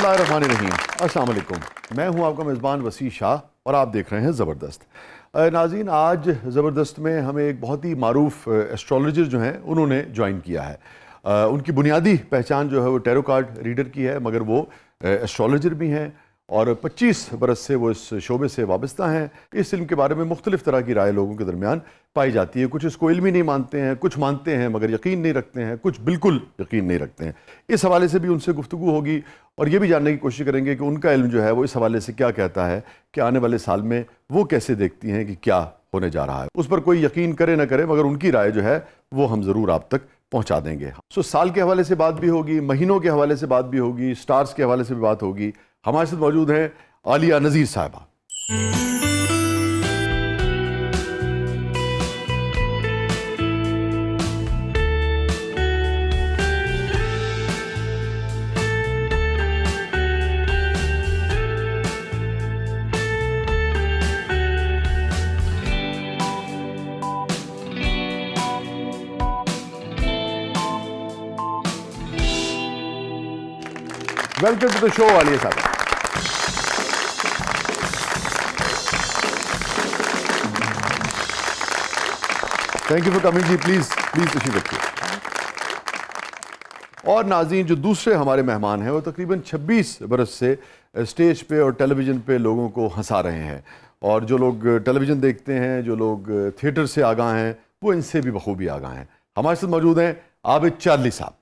बिस्मिल्लाहिर्रहमानिर्रहीम। अस्सलाम वालेकुम। मैं हूं आपका मेज़बान वसी शाह और आप देख रहे हैं ज़बरदस्त। नाज़रीन, आज ज़बरदस्त में हमें एक बहुत ही मारूफ एस्ट्रोलॉजर जो हैं उन्होंने ज्वाइन किया है। उनकी बुनियादी पहचान जो है वो टैरो कार्ड रीडर की है, मगर वो एस्ट्रोलॉजर भी हैं और 25 बरस से वो इस शोबे से वाबस्ता हैं। इस इल्म के बारे में मुख्तलिफ़ तरह की राय लोगों के दरमियान पाई जाती है। कुछ इसको इल्मी नहीं मानते हैं, कुछ मानते हैं मगर यकीन नहीं रखते हैं, कुछ बिल्कुल यकीन नहीं रखते हैं। इस हवाले से भी उनसे गुफ्तगू होगी और ये भी जानने की कोशिश करेंगे कि उनका इल्म जो है वो इस हवाले से क्या कहता है कि आने वाले साल में वो कैसे देखती हैं कि क्या होने जा रहा है। उस पर कोई यकीन करे ना करे, मगर उनकी राय जो है वो हम ज़रूर आप तक पहुंचा देंगे। सो साल के हवाले से बात भी होगी, महीनों के हवाले से बात भी होगी, स्टार्स के हवाले से भी बात होगी। हमारे साथ मौजूद हैं Aliya Nazir Sahiba. Welcome to the show Aliya Sahiba. Thank you for coming ji. Please तशरीफ रखिए। और नाज़रीन, जो दूसरे हमारे मेहमान हैं वो तकरीबन 26 बरस से स्टेज पे और टेलीविज़न पे लोगों को हंसा रहे हैं, और जो लोग टेलीविज़न देखते हैं, जो लोग थिएटर से आगाह हैं, वो इनसे भी बखूबी आगाह हैं। हमारे साथ मौजूद हैं आबिद चार्ली साहब।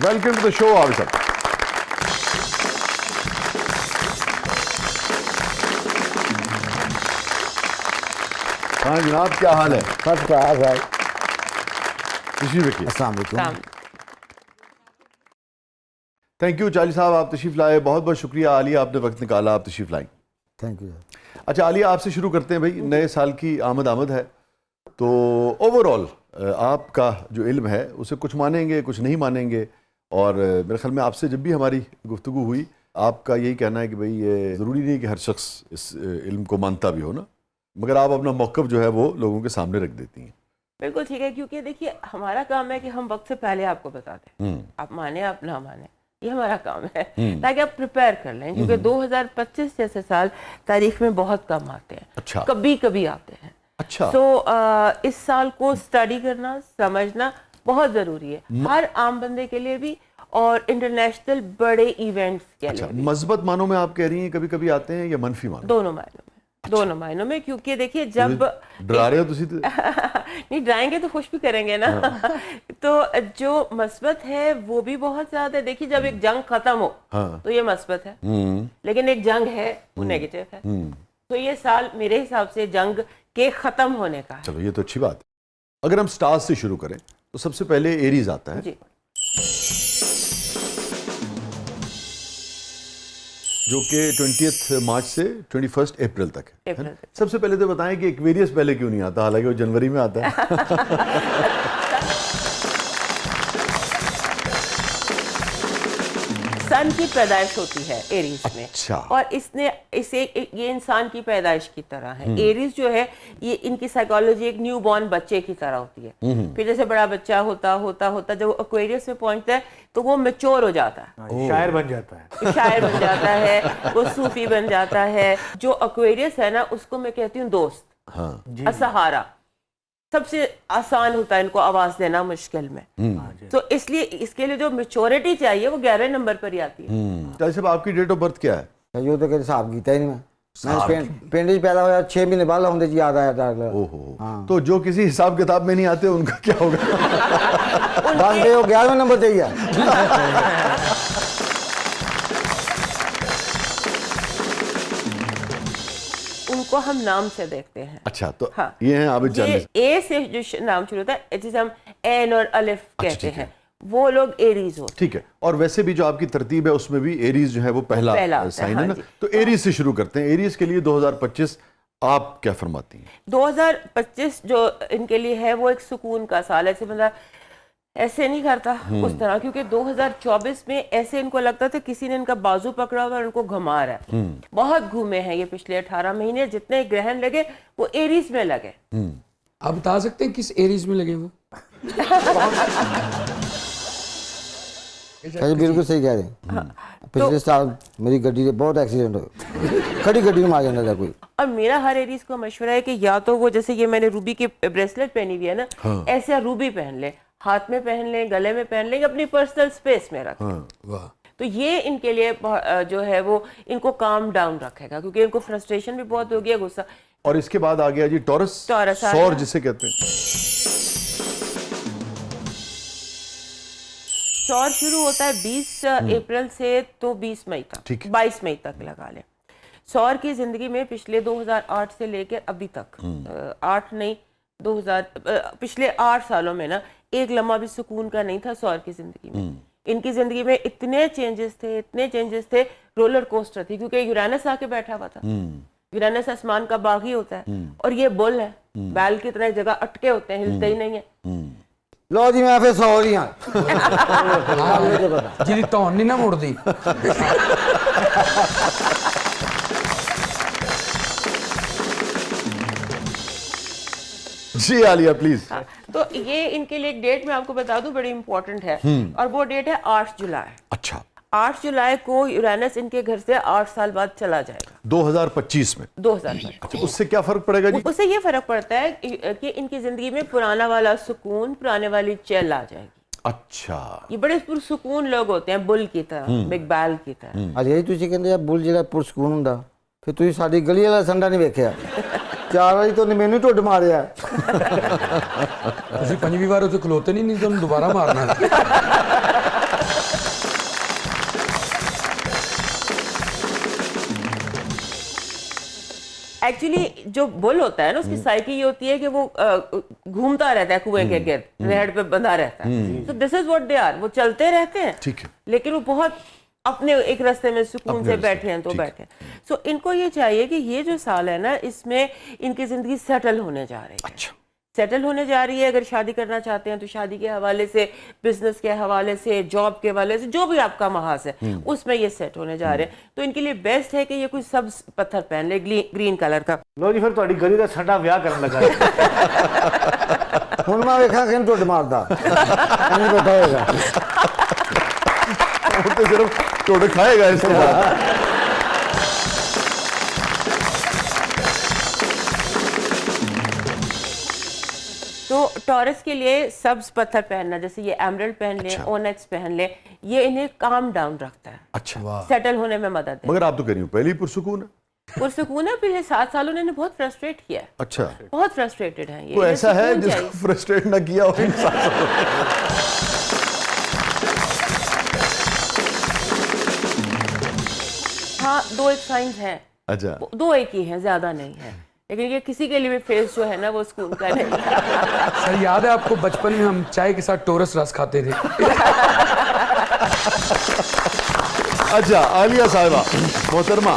Welcome to the show Abid साहब। हाँ जनाब, क्या हाल है? फर्स्ट क्लास है। तशरीफ रखिए। अस्सलाम वालेकुम। थैंक यू चार्ली साहब, आप तशरीफ लाए। बहुत बहुत शुक्रिया आलिया, आपने वक्त निकाला, आप तशरीफ लाई। Thank you. अच्छा आलिया, आपसे शुरू करते हैं भाई। नए साल की आमद है, तो ओवरऑल आपका जो इल्म है उसे कुछ मानेंगे, कुछ नहीं मानेंगे, और मेरे ख्याल में आपसे जब भी हमारी गुफ्तगू हुई आपका यही कहना है कि भाई ये ज़रूरी नहीं कि हर शख्स इस इल्म को मानता भी हो ना, मगर आप अपना मौक़िफ़ जो है वो लोगों के सामने रख देती हैं। बिल्कुल ठीक है, क्योंकि देखिए हमारा काम है कि हम वक्त से पहले आपको बता दें, आप माने आप ना माने, ये हमारा काम है, ताकि आप प्रिपेयर कर लें। क्योंकि 2025 जैसे साल तारीख में बहुत कम आते हैं। अच्छा। कभी कभी आते हैं। अच्छा। तो इस साल को स्टडी करना, समझना बहुत ज़रूरी है, हर आम बंदे के लिए भी और इंटरनेशनल बड़े इवेंट्स के लिए भी। मज़बत मानों में आप कह रही हैं कभी कभी आते हैं, या मनफी मानों? दोनों मायनों में। अच्छा। दोनों मायनों में, क्योंकि देखिए जब डरा रहे हो तुसी तो नहीं डराएंगे तो खुश भी करेंगे ना। हाँ। तो जो मस्बत है वो भी बहुत ज्यादा है। देखिए जब एक जंग खत्म हो, हाँ, तो ये मस्बत है, लेकिन एक जंग है वो नेगेटिव है। तो ये साल मेरे हिसाब से जंग के खत्म होने का है। चलो ये तो अच्छी बात है। अगर हम स्टार्स से शुरू करें तो सबसे पहले एरीज आता है जी, जो कि 20 मार्च से 21 अप्रैल तक है। सबसे पहले तो बताएं कि एक्वेरियस पहले क्यों नहीं आता, हालांकि वो जनवरी में आता है। सन की पैदाइश होती है एरीज में। अच्छा। और ये इंसान की पैदाइश की तरह है। एरीज जो है ये इनकी साइकोलॉजी एक न्यू बॉर्न बच्चे की तरह होती है। फिर जैसे बड़ा बच्चा होता जब एक्वेरियस में पहुंचता है तो वो मैच्योर हो जाता है, शायर बन जाता है, वो सूफी बन जाता है। जो एक्वेरियस है ना, उसको मैं कहती हूँ दोस्त, हाँ, असहारा। सबसे आसान होता है इनको आवाज देना मुश्किल में। तो इसलिए इसके लिए जो मैच्योरिटी चाहिए वो 11 नंबर पर ही आती है। साहब आपकी डेट ऑफ बर्थ क्या है? यो तो कभी साहब गीता ही नहीं। मैं पिंड पैदा होया 6 महीने बाद होंगे जी, याद आया। ओहो। हाँ। तो जो किसी हिसाब किताब में नहीं आते उनका क्या होगा? बस वो 11वें नंबर चाहिए। उनको उनको हम नाम से देखते हैं। अच्छा, तो हाँ, ये हैं आबिद जान। ये ए से जो नाम शुरू होता है जिसे हम एन और अलिफ कहते ठीक है। हैं, वो लोग एरीज होते ठीक है, और वैसे भी जो आपकी तरतीब है उसमें भी एरीज जो है वो पहला होता साइन है, है ना। हाँ जी। तो एरीज से शुरू करते हैं। एरीज के लिए 2025 आप क्या फरमाती हैं? 2025 जो इनके लिए है वो एक सुकून का साल है। ऐसे मतलब ऐसे नहीं करता उस तरह, क्योंकि 2024 में ऐसे इनको लगता था किसी ने इनका बाजू पकड़ा हुआ और उनको घुमा रहा है। बहुत घूमे हैं ये पिछले 18 महीने, जितने ग्रहण लगे वो एरीज में लगे। आप बता सकते हैं किस एरीज में लगे वो? जी बिल्कुल सही कह रहे हैं। पिछले साल मेरी गड्डी से बहुत एक्सीडेंट हो, खड़ी गड्डी में मार जाना था कोई। और मेरा हर एरीज को मशवरा है कि या तो वो जैसे ये मैंने रूबी की ब्रेसलेट पहनी हुई है ना, ऐसे रूबी पहन ले, हाथ में पहन ले, गले में पहन ले, अपनी पर्सनल स्पेस में रख। वाह, तो ये इनके लिए जो है वो इनको काम डाउन रखेगा, क्योंकि इनको फ्रस्ट्रेशन भी बहुत हो गया, गुस्सा। और इसके बाद आ गया जी टॉरस, टॉरस आ सौर गया। जिसे कहते हैं। सौर शुरू होता है 20 अप्रैल से तो 20 मई तक, ठीक है। 22 मई तक लगा लें। सौर की जिंदगी में पिछले 2008 से लेकर अभी तक 8 नहीं 2000 पिछले 8 सालों में ना एक लम्हा भी सुकून का नहीं था सौर की जिंदगी में। इनकी जिंदगी में इतने चेंजेस थे, रोलर कोस्टर थी, क्योंकि यूरेनस आके बैठा हुआ था। यूरेनस आसमान का बागी होता है और ये बुल है, बैल की तरह जगह अटके होते हैं, हिलते ही नहीं है। लो जी मैं फिर सौ रही हाँ। ਜਿਹਦੀ ਧੌਣ ਨਹੀਂ ਨਾ ਮੁੜਦੀ। जी आलिया प्लीज। तो ये इनके लिए एक डेट मैं आपको बता दूं बड़ी इंपॉर्टेंट है, और वो डेट है 8 जुलाई। अच्छा, 8 जुलाई को यूरेनस इनके घर से 8 साल बाद चला जाएगा, 2025 में। 2025। अच्छा, उससे क्या फर्क पड़ेगा जी? उससे ये फर्क पड़ता है कि इनकी जिंदगी में पुराना वाला सुकून, पुराने वाली चैल आ जाएगी। अच्छा, ये बड़े पुरसुकून लोग होते हैं, बुल की तरह, बिग बैल की तरह। ਅੱਜ ਇਹ ਤੁਸੀਂ ਕਹਿੰਦੇ ਆ ਬੁੱਲ ਜਿਹੜਾ ਪੁਰਸਕੂਨ ਹੁੰਦਾ, ਫਿਰ ਤੁਸੀਂ ਸਾਡੀ ਗਲੀ ਵਾਲਾ ਸੰਡਾ ਨਹੀਂ ਵੇਖਿਆ। 4 ਵਾਰੀ ਤੋਂ ਮੈਨੂੰ ਢੁੱਡ ਮਾਰਿਆ। ਤੁਸੀਂ ਪੰਜਵੀਂ ਵਾਰ ਉੱਥੇ ਖਲੋਤੇ ਨਹੀਂ ਤੁਹਾਨੂੰ ਦੁਬਾਰਾ ਮਾਰਨਾ। एक्चुअली जो बुल होता है ना, उसकी साइकी ये होती है कि वो घूमता रहता है कुएं के गिर्द, रेहड़ पे बंधा रहता है। तो this is what they are, वो चलते रहते हैं, ठीक है, लेकिन वो बहुत अपने एक रास्ते में सुकून से बैठे हैं तो बैठे हैं। सो इनको ये चाहिए कि ये जो साल है ना, इसमें इनकी जिंदगी सेटल होने जा रही है। अच्छा, सेटल होने जा रही है। अगर शादी करना चाहते हैं तो शादी के हवाले से, बिजनेस के हवाले से, जॉब के हवाले से, जो भी आपका महाज है उसमें ये सेट होने जा रहे हैं। तो इनके लिए बेस्ट है कि ये कोई सब्ज पत्थर पहन ले, ग्रीन कलर का। ਲੋ ਜੀ ਫਿਰ ਤੁਹਾਡੀ ਗਲੀ ਦਾ ਸਾਡਾ ਵਿਆਹ ਕਰਨ ਲੱਗਾ ਹੁਣ ਮੈਂ ਵੇਖਾਂ ਕਿਹਨੂੰ ਢੁੱਡ ਮਾਰਦਾ। ਨਹੀਂ ਬੈਠਾ ਹੋਏਗਾ। वो तो सिर्फ टोटे खाएगा इसके बाद। तो टॉरस के लिए सब्ज पत्थर पहनना, जैसे ये एमरल्ड पहन ले, ओनेक्स पहन ले, ये इन्हें काम डाउन रखता है, अच्छा, सेटल होने में मदद है। मगर आप तो कह रही हो पहले ही पुरसुकून है। पुरसुकून है, पिछले 7 सालों ने इन्हें बहुत फ्रस्ट्रेट किया है, अच्छा, बहुत फ्रस्ट्रेटेड है ये। तो ऐसा है सुकून जिसको चाहिए। फ्रस्ट्रेट ना किया हो इंसान। हाँ, 2 एक साइंस हैं, अच्छा, 2 एक ही हैं, ज्यादा नहीं है, लेकिन ये किसी के लिए भी फेस जो है ना वो सुकून का नहीं। सर याद है आपको बचपन में हम चाय के साथ टोरस रस खाते थे? अच्छा आलिया साहिबा मोहतरमा,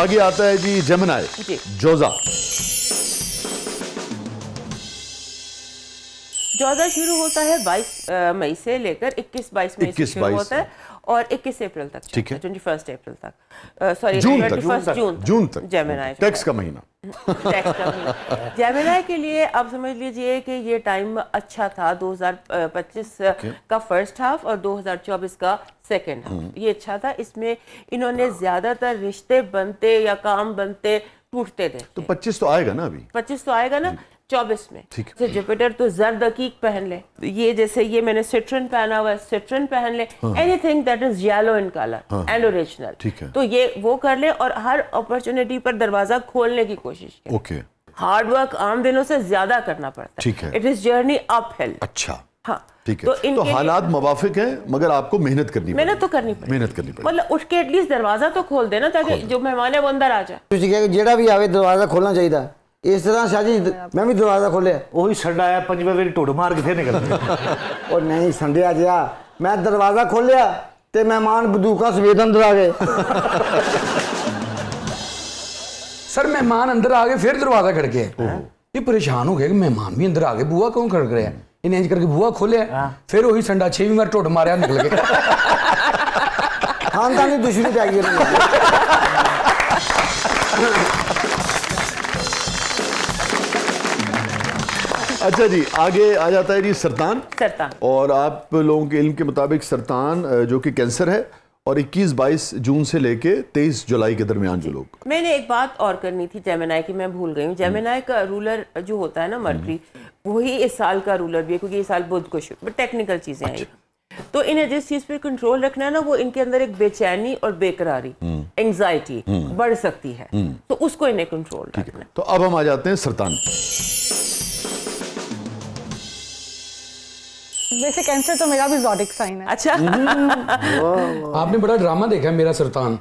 आगे आता है जी जेमिनी, जी। जोजा। जोजा शुरू होता है 22 मई से लेकर 21-22 मई से 21-22 शुरू होता है और 21 अप्रैल तक, ठीक है। 21 अप्रैल तक, सॉरी जून तक, 21 जून तक जेमिनी टैक्स का महीना। जेमिनी के लिए आप समझ लीजिए कि ये टाइम अच्छा था। 2025 का फर्स्ट हाफ और 2024 का सेकेंड हाफ ये अच्छा था। इसमें इन्होंने ज्यादातर रिश्ते बनते या काम बनते टूटते थे। तो 25 तो आएगा ना अभी? 25 तो आएगा ना 24 में। ठीक है। जैसे जुपिटर तो जर्द अकीक पहन ले, ये जैसे ये मैंने सिट्रन पहना हुआ है, सिट्रन पहन ले, anything that is yellow in colour and original, ठीक है। तो ये वो कर ले और हर अपॉर्चुनिटी पर दरवाजा खोलने की कोशिश करें। ओके, हार्ड वर्क आम दिनों से ज्यादा करना पड़ता है, ठीक है। It is journey up hill. अच्छा, हाँ ठीक है, तो तो इनके लिए हालात मुवाफिक हैं मगर आपको मेहनत करनी मेहनत तो पड़ेगी। करनी पड़ेगी, मेहनत करनी पड़ेगी। मतलब उठ के एटलीस्ट दरवाजा तो खोल देना ताकि जो मेहमान है वो अंदर आ जाए। ਤੁਸੀਂ ਕਿਹਾ ਕਿ ਜਿਹੜਾ ਵੀ ਆਵੇ ਦਰਵਾਜ਼ਾ ਖੋਲਣਾ ਚਾਹੀਦਾ। ਇਸ ਤਰ੍ਹਾਂ ਸ਼ਾਹ ਜੀ ਮੈਂ ਵੀ ਦਰਵਾਜ਼ਾ ਖੋਲਿਆ। ਉਹੀ ਸੰਡਾ ਆਇਆ ਪੰਜਵੇਂ ਵਾਰੀ ਢੁੱਡ ਮਾਰ ਕਿੱਥੇ ਨਿਕਲਦੇ। ਉਹ ਨਹੀਂ ਸੰਡਿਆ ਜਿਹਾ ਮੈਂ ਦਰਵਾਜ਼ਾ ਖੋਲਿਆ ਤੇ ਮਹਿਮਾਨ ਬੰਦੂਕਾਂ ਸਵੇਦ ਅੰਦਰ ਆ ਗਏ। सर मेहमान अंदर आ गए फिर दरवाजा खड़के ये परेशान हो गए कि मेहमान भी अंदर आ गए, बुआ क्यों खड़क रहे हैं। इन्हें इंज करके बुआ खोलिया फिर वही संडा 6वीं बार ढुੱਡ मारिया निकल गए। खानदानी दुश्मनी पै गई उन्हें। अच्छा जी, आगे आ जाता है जी सरतान। सरतान और आप लोगों के इल्म के मुताबिक सरतान जो कि कैंसर है और 21-22 जून से लेके 23 जुलाई के दरमियान जो लोग। मैंने एक बात और करनी थी जेमिनाई की, मैं भूल गई हूँ। जेमिनाई का रूलर जो होता है ना मर्करी, वही इस साल का रूलर भी है क्योंकि इस साल बुध को बट टेक्निकल चीजें हैं। तो इन्हें जिस चीज पे कंट्रोल रखना है ना, वो इनके अंदर एक बेचैनी और बेकरारी एंजाइटी बढ़ सकती है, तो उसको इन्हें कंट्रोल रखना है। तो अब हम आ जाते हैं सरतान। वैसे कैंसर तो मेरा भी ज़ोडिक साइन है। अच्छा आपने बड़ा ड्रामा देखा है मेरा सरतान।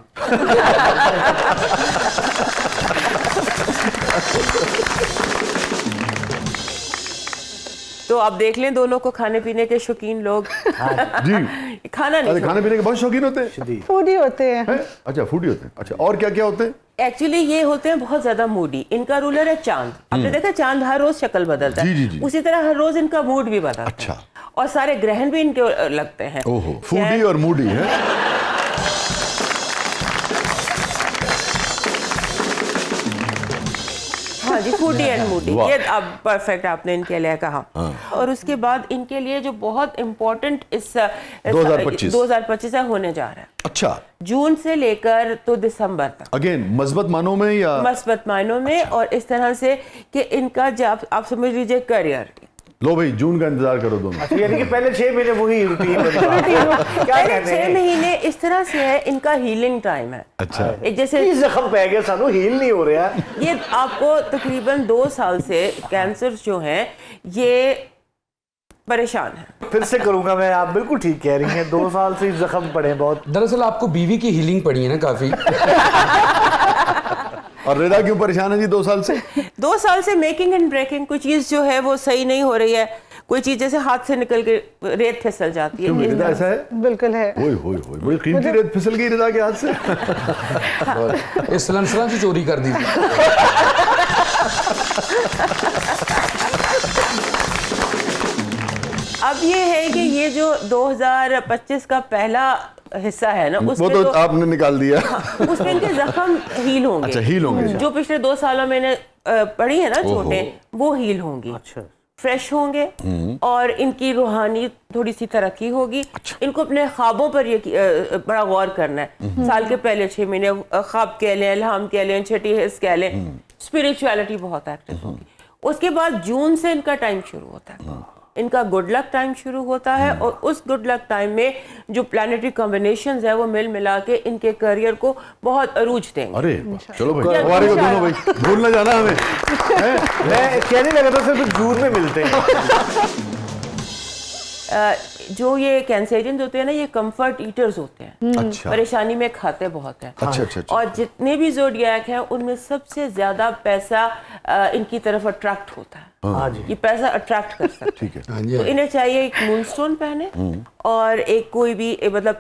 तो आप देख लें दोनों को खाने पीने के शौकीन लोग। जी खाना अरे नहीं खाने पीने के बहुत शौकीन होते हैं। फूडी होते हैं। हैं? अच्छा फूडी होते हैं। अच्छा और क्या क्या होते हैं? एक्चुअली ये होते हैं बहुत ज्यादा मूडी। इनका रूलर है चांद। आपने देखा चांद हर रोज शक्ल बदलता है। जी, जी। उसी तरह हर रोज इनका मूड भी बदलता है। अच्छा। और सारे ग्रहण भी इनके लगते हैं। ओहो, फूडी और मूडी है। हाँ जी, फूडी एंड मूडी, वाह। ये अब परफेक्ट आपने इनके लिए कहा। और उसके बाद इनके लिए जो बहुत इम्पोर्टेंट इस 2025 से होने जा रहा है, अच्छा जून से लेकर तो दिसंबर तक, अगेन मस्बत मानों में या मस्बत मायनों में। और इस तरह से कि इनका जब आप समझ लीजिए करियर, लो भाई जून का इंतजार करो दोनों। यानी कि पहले 6 महीने वही रूटीन क्या पहले कहते 6 हैं महीने इस तरह से है, इनका हीलिंग टाइम है। अच्छा एक जैसे जख्म पै गया सानू हील नहीं हो रहा। ये आपको तकरीबन 2 साल से कैंसर जो है ये परेशान है। फिर से करूंगा मैं, आप बिल्कुल ठीक कह रही हैं। 2 साल से जख्म पड़े बहुत। दरअसल आपको बीवी की हीलिंग पड़ी है ना काफी। और रेदा क्यों परेशान है जी 2 साल से? 2 साल से मेकिंग एंड ब्रेकिंग, कोई चीज जो है वो सही नहीं हो रही है। कोई चीज जैसे हाथ से निकल के रेत फिसल जाती है। क्यों रेदा ऐसा है? बिल्कुल है। ओए होए होए, बड़ी कीमती रेत फिसल गई रेदा के हाथ से। इस सलंसला से चोरी कर दी। अब ये है कि ये जो 2025 का पहला हिस्सा है ना, वो उसमें तो आपने निकाल दिया। उसमें इनके जख्म हील होंगे। अच्छा हील होंगे। जो पिछले 2 सालों में पड़ी है ना छोटे, वो हील होंगी। अच्छा फ्रेश होंगे और इनकी रूहानी थोड़ी सी तरक्की होगी। इनको अपने ख्वाबों पर ये बड़ा गौर करना है। साल के पहले 6 महीने ख्वाब कह लें, इल्हाम कह लें, छठी हिस्स कह लें, स्पिरिचुअलिटी बहुत एक्टिव होगी। उसके बाद जून से इनका टाइम शुरू होता है, इनका गुड लक टाइम शुरू होता है। और उस गुड लक टाइम में जो प्लानिटरी कॉम्बिनेशंस है वो मिल मिला के इनके करियर को बहुत अरूज देंगे। अरे चलो भाई हमारे को दोनों भाई भूल ना जाना हमें। मैं कहने लगा था सिर्फ जून में मिलते हैं। जो ये कैंसरियंस होते हैं ना, ये कंफर्ट ईटर्स होते हैं। अच्छा परेशानी में खाते बहुत हैं। अच्छा अच्छा अच्छा। और जितने भी ज़ोडिएक हैं उनमें सबसे ज्यादा पैसा इनकी तरफ अट्रैक्ट होता है। हाँ जी। ये पैसा अट्रैक्ट कर सकते हैं। ठीक है। तो इन्हें चाहिए एक मूनस्टोन पहने और एक कोई भी मतलब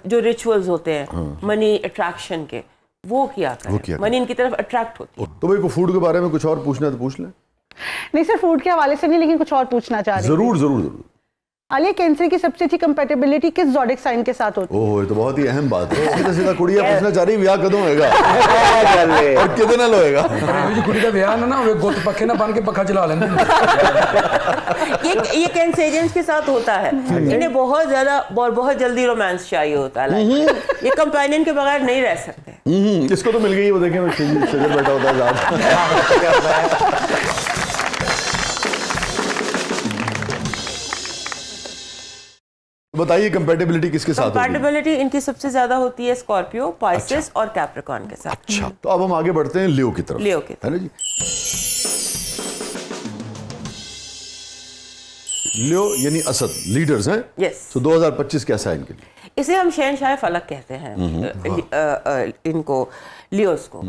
जो रिचुअल्स होते हैं मनी अट्रैक्शन के, वो किया करें। मनी इनकी तरफ अट्रैक्ट होती है। तो भाई को फूड के बारे में कुछ और पूछना है तो पूछ लें। नहीं सर, फूड के हवाले से नहीं, लेकिन कुछ और पूछना चाह रही हूँ। जरूर जरूर जरूर। आलिया, कैंसर की सबसे अच्छी कंपैटिबिलिटी किस ज़ोडिक साइन के साथ होती है? ओह, ये तो बहुत ही अहम बात है। सीधा सीधा कुड़िया पूछना चाह रही ब्याह कदों होएगा और कितने नाल होएगा। जी कुड़ी का ब्याह ना होवे, गुत पखे ना बन के पखा चला लेंगे। ये कैंसरियंस के साथ होता है। इन्हें बहुत ज्यादा बहुत जल्दी रोमांस चाहिए होता है। ये कंपेनियन के बगैर नहीं रह सकते। इसको तो मिल गई, वो देखें शजर बैठा होता है। बताइए कंपैटिबिलिटी किसके साथ होगी? कंपैटिबिलिटी इनकी सबसे ज्यादा होती है स्कॉर्पियो, पाइसेस और कैप्रिकॉर्न के साथ। अच्छा, तो अब हम आगे बढ़ते हैं लियो की तरफ। लियो की है ना जी। लियो यानी असद लीडर्स हैं। Yes. तो 2025 कैसा है इनके लिए? इसे हम शहनशाह फलक कहते हैं इनको, लियोस को।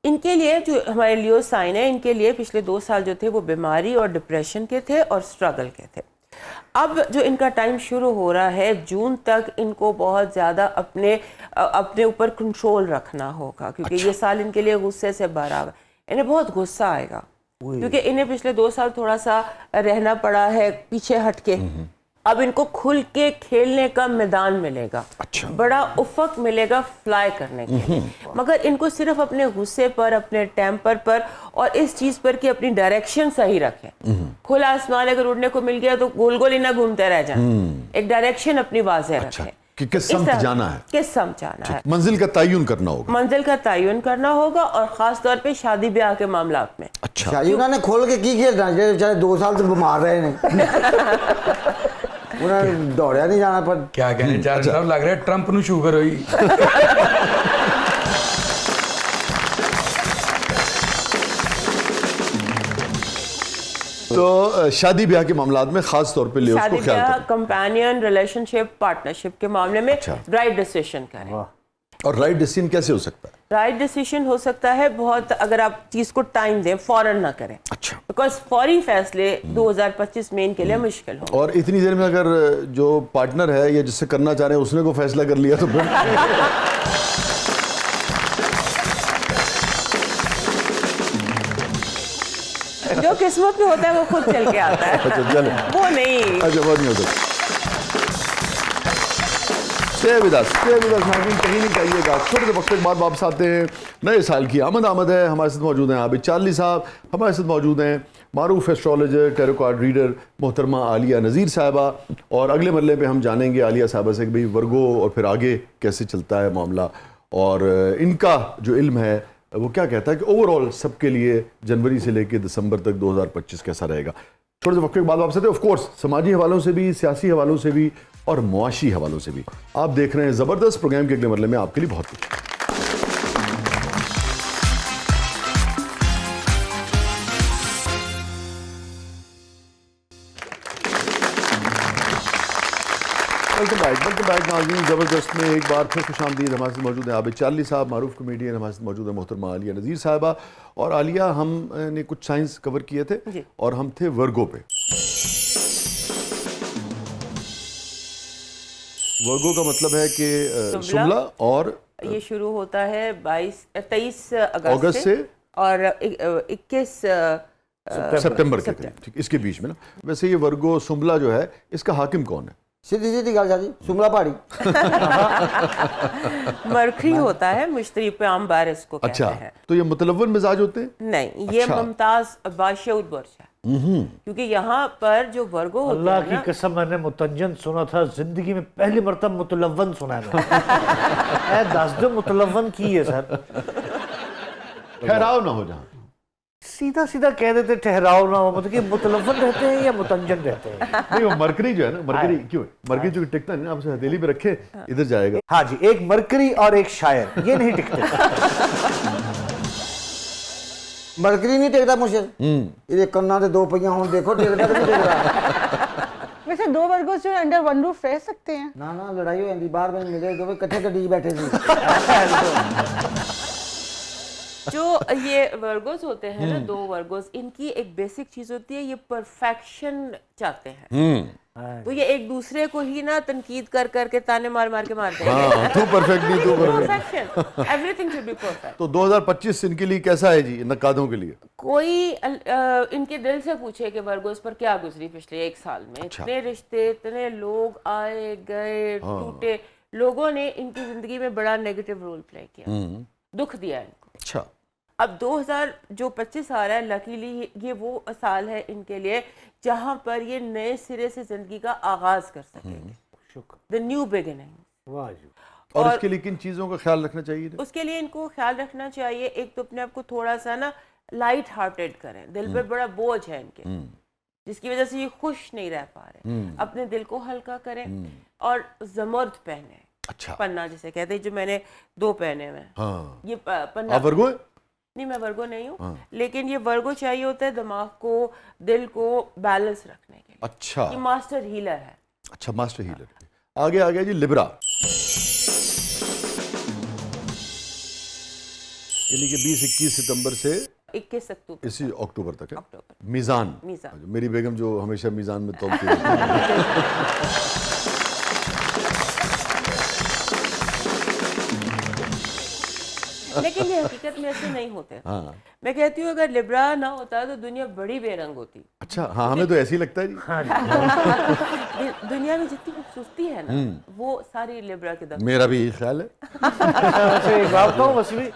इनके लिए जो हमारे लियो साइन है, इनके लिए पिछले 2 साल जो थे वो बीमारी और डिप्रेशन के थे और स्ट्रगल के थे। अब जो इनका टाइम शुरू हो रहा है, जून तक इनको बहुत ज़्यादा अपने ऊपर कंट्रोल रखना होगा, क्योंकि ये साल इनके लिए गुस्से से भरा हुआ। इन्हें बहुत गुस्सा आएगा, क्योंकि इन्हें पिछले 2 साल थोड़ा सा रहना पड़ा है पीछे हटके। अब इनको खुल के खेलने का मैदान मिलेगा, बड़ा उफक मिलेगा फ्लाई करने के लिए। मगर इनको सिर्फ अपने गुस्से पर, अपने टेम्पर पर और इस चीज पर कि अपनी डायरेक्शन सही रखें। खुला आसमान अगर उड़ने को मिल गया तो गोल गोल ही ना घूमते रह जाएं, एक डायरेक्शन अपनी वाज़ेह रखें कि किस समत जाना है, किस समत जाना है, मंजिल का तयन करना होगा, मंजिल का तयन करना होगा, और खास तौर पे शादी ब्याह के मामलात में। अच्छा, शादी उन्होंने खोल के की खेलना, जो बेचारे 2 साल तो बीमार रहे ने उन्हें दौड़िया नहीं जाना पर। क्या कहने चार साहब, लग रहा है ट्रंप ਨੂੰ ਸ਼ੂਗਰ ਹੋਈ। तो शादी ब्याह के मामलात में खास तौर पे लियो शादी उसको ख्याल ब्याह, करें कंपेनियन रिलेशनशिप, पार्टनरशिप के मामले में राइट डिसीजन करें। और राइट डिसीजन कैसे हो सकता है? राइट डिसीजन हो सकता है बहुत, अगर आप चीज को टाइम दें, फौरन ना करें। अच्छा, बिकॉज फौरी फैसले 2025 में इनके लिए मुश्किल हो। और इतनी देर में अगर जो पार्टनर है या जिससे करना चाह रहे हैं उसने को फैसला कर लिया तो फिर जो किस्मत में होता है वो खुद चल के आता है। अच्छा, चलो। वो नहीं। अच्छा, बहुत नहीं होता। Stay with us, कहीं नहीं जाइएगा। थोड़े से वक्त के बाद वापस आते हैं। नए साल की आमद है। हमारे साथ मौजूद हैं आबिद चार्ली साहब, हमारे साथ मौजूद हैं मारूफ एस्ट्रोलॉजर, टैरो कार्ड रीडर मोहतरमा आलिया नज़ीर साहबा। और अगले मरले पे हम जानेंगे आलिया साहबा से कि भाई वर्गो और फिर आगे कैसे चलता है मामला, और इनका जो इल्म है वो क्या कहता है कि ओवरऑल सबके लिए जनवरी से लेकर दिसंबर तक 2025 कैसा रहेगा। थोड़े से वक्त के बाद वापस आते हैं। ऑफ कोर्स समाजी हवालों से भी, सियासी हवालों से भी और मुआशी हवालों से भी। आप देख रहे हैं ज़बरदस्त। प्रोग्राम के अगले मरले में आपके लिए बहुत कुछ। वेलकम बैक नाज़रीन। ज़बरदस्त में एक बार फिर खुशामदीद। हमारे साथ मौजूद हैं आबिद चार्ली साहब, मारूफ कॉमेडियन। हमारे साथ मौजूद है मोहतरमा आलिया नज़ीर साहिबा। और आलिया, हमने कुछ साइंस कवर किए थे और हम थे वर्गो पे। वर्गो का मतलब है कि शुमला, और ये शुरू होता है 23 अगस्त से और 21 सितंबर के करीब, ठीक, इसके बीच में ना। वैसे ये वर्गो शुमला जो है, इसका हाकिम कौन है? सीधी सीधी गल जी, शुमला पहाड़ी। मरकरी होता है, मुश्तरी पे आम बार इसको कहते अच्छा, हैं। तो ये मुतलव्वन मिजाज होते हैं? नहीं, ये मुमताज बादशाह बुर्ज है, क्योंकि यहाँ पर जो वर्गो होते अल्लाह हैं की ना, कसम, मैंने मुतंजन सुना था जिंदगी में पहली मरतब मुतलव्वन सुना है मैंने। दस दो मुतलव्वन की है सर, ठहराव ना हो जहाँ, सीधा सीधा कह देते ठहराव ना हो, मतलब कि मुतलव्वन रहते हैं या मुतंजन रहते हैं। नहीं वो मरकरी जो है ना, मरकरी क्यों है? मरकरी जो टिकता है ना, आप उसे हथेली पे रखे इधर जाएगा। हाँ जी, एक मरकरी और एक शायर, ये नहीं टिकते। मरकरी नहीं टेकता मुझे, ये कन्ना दे 2 पहिया हों, देखो टेकता तो नहीं टेक रहा। वैसे 2 वर्गोस जो अंडर वन रूफ रह सकते हैं। ना लड़ाई हो जाती, बार बार मिले दो इकट्ठे गड्डी बैठे थे। जो ये वर्गोस होते हैं ना, 2 वर्गोस, इनकी एक बेसिक चीज होती है, ये परफेक्शन चाहते हैं। तो ये एक दूसरे को ही ना तनकीद कर के ताने मार के मारते हैं। हाँ, तू परफेक्ट नहीं, तू perfect. Perfection, everything should be perfect. तो 2025 इनके लिए कैसा है जी, नकादों के लिए? कोई इनके दिल से पूछे कि वर्गोस पर क्या गुजरी पिछले 1 साल में। इतने रिश्ते, इतने लोग आए गए, टूटे, लोगों ने इनकी जिंदगी में बड़ा नेगेटिव रोल प्ले किया, दुख दिया इनको। अच्छा, अब 2025 आ रहा है, लकीली ये वो साल है इनके लिए जहां पर ये नए सिरे से जिंदगी का आगाज कर सकेंगे, द न्यू बिगिनिंग। वाह जी। और इसके लिए किन चीजों का ख्याल रखना चाहिए? उसके लिए इनको ख्याल रखना चाहिए, एक तो अपने आप को थोड़ा सा ना लाइट हार्टेड करें। दिल पे बड़ा बोझ है इनके, जिसकी वजह से ये खुश नहीं रह पा रहे। अपने दिल को हल्का करें और जमर्द पहने। अच्छा, पन्ना जिसे कहते हैं, जो मैंने 2 पहने हुए हैं। हाँ। ये पन्ना। आप वर्गो है? नहीं, मैं वर्गो नहीं हूँ, लेकिन ये वर्गो चाहिए होता है दिमाग को, दिल को बैलेंस रखने के लिए। अच्छा ये मास्टर हीलर है। अच्छा, मास्टर हीलर। आगे आ गया जी लिब्रा, यानी कि 20-21 सितंबर से 21 अक्टूबर इसी अक्टूबर तक है। अक्टूबर। मीज़ान, मीज़ान। मेरी बेगम जो हमेशा मीज़ान में तौलती है। लेकिन ये हकीकत में ऐसे नहीं होते। हाँ मैं कहती हूँ अगर लिब्रा ना होता तो दुनिया बड़ी बेरंग होती। अच्छा, हाँ हमें तो ऐसे ही लगता है जी। दुनिया में जितनी खूबसूरती है ना वो सारी लिब्रा के दम। मेरा भी यही ख्याल है। वैसे एक बात कहूँ वसी भी,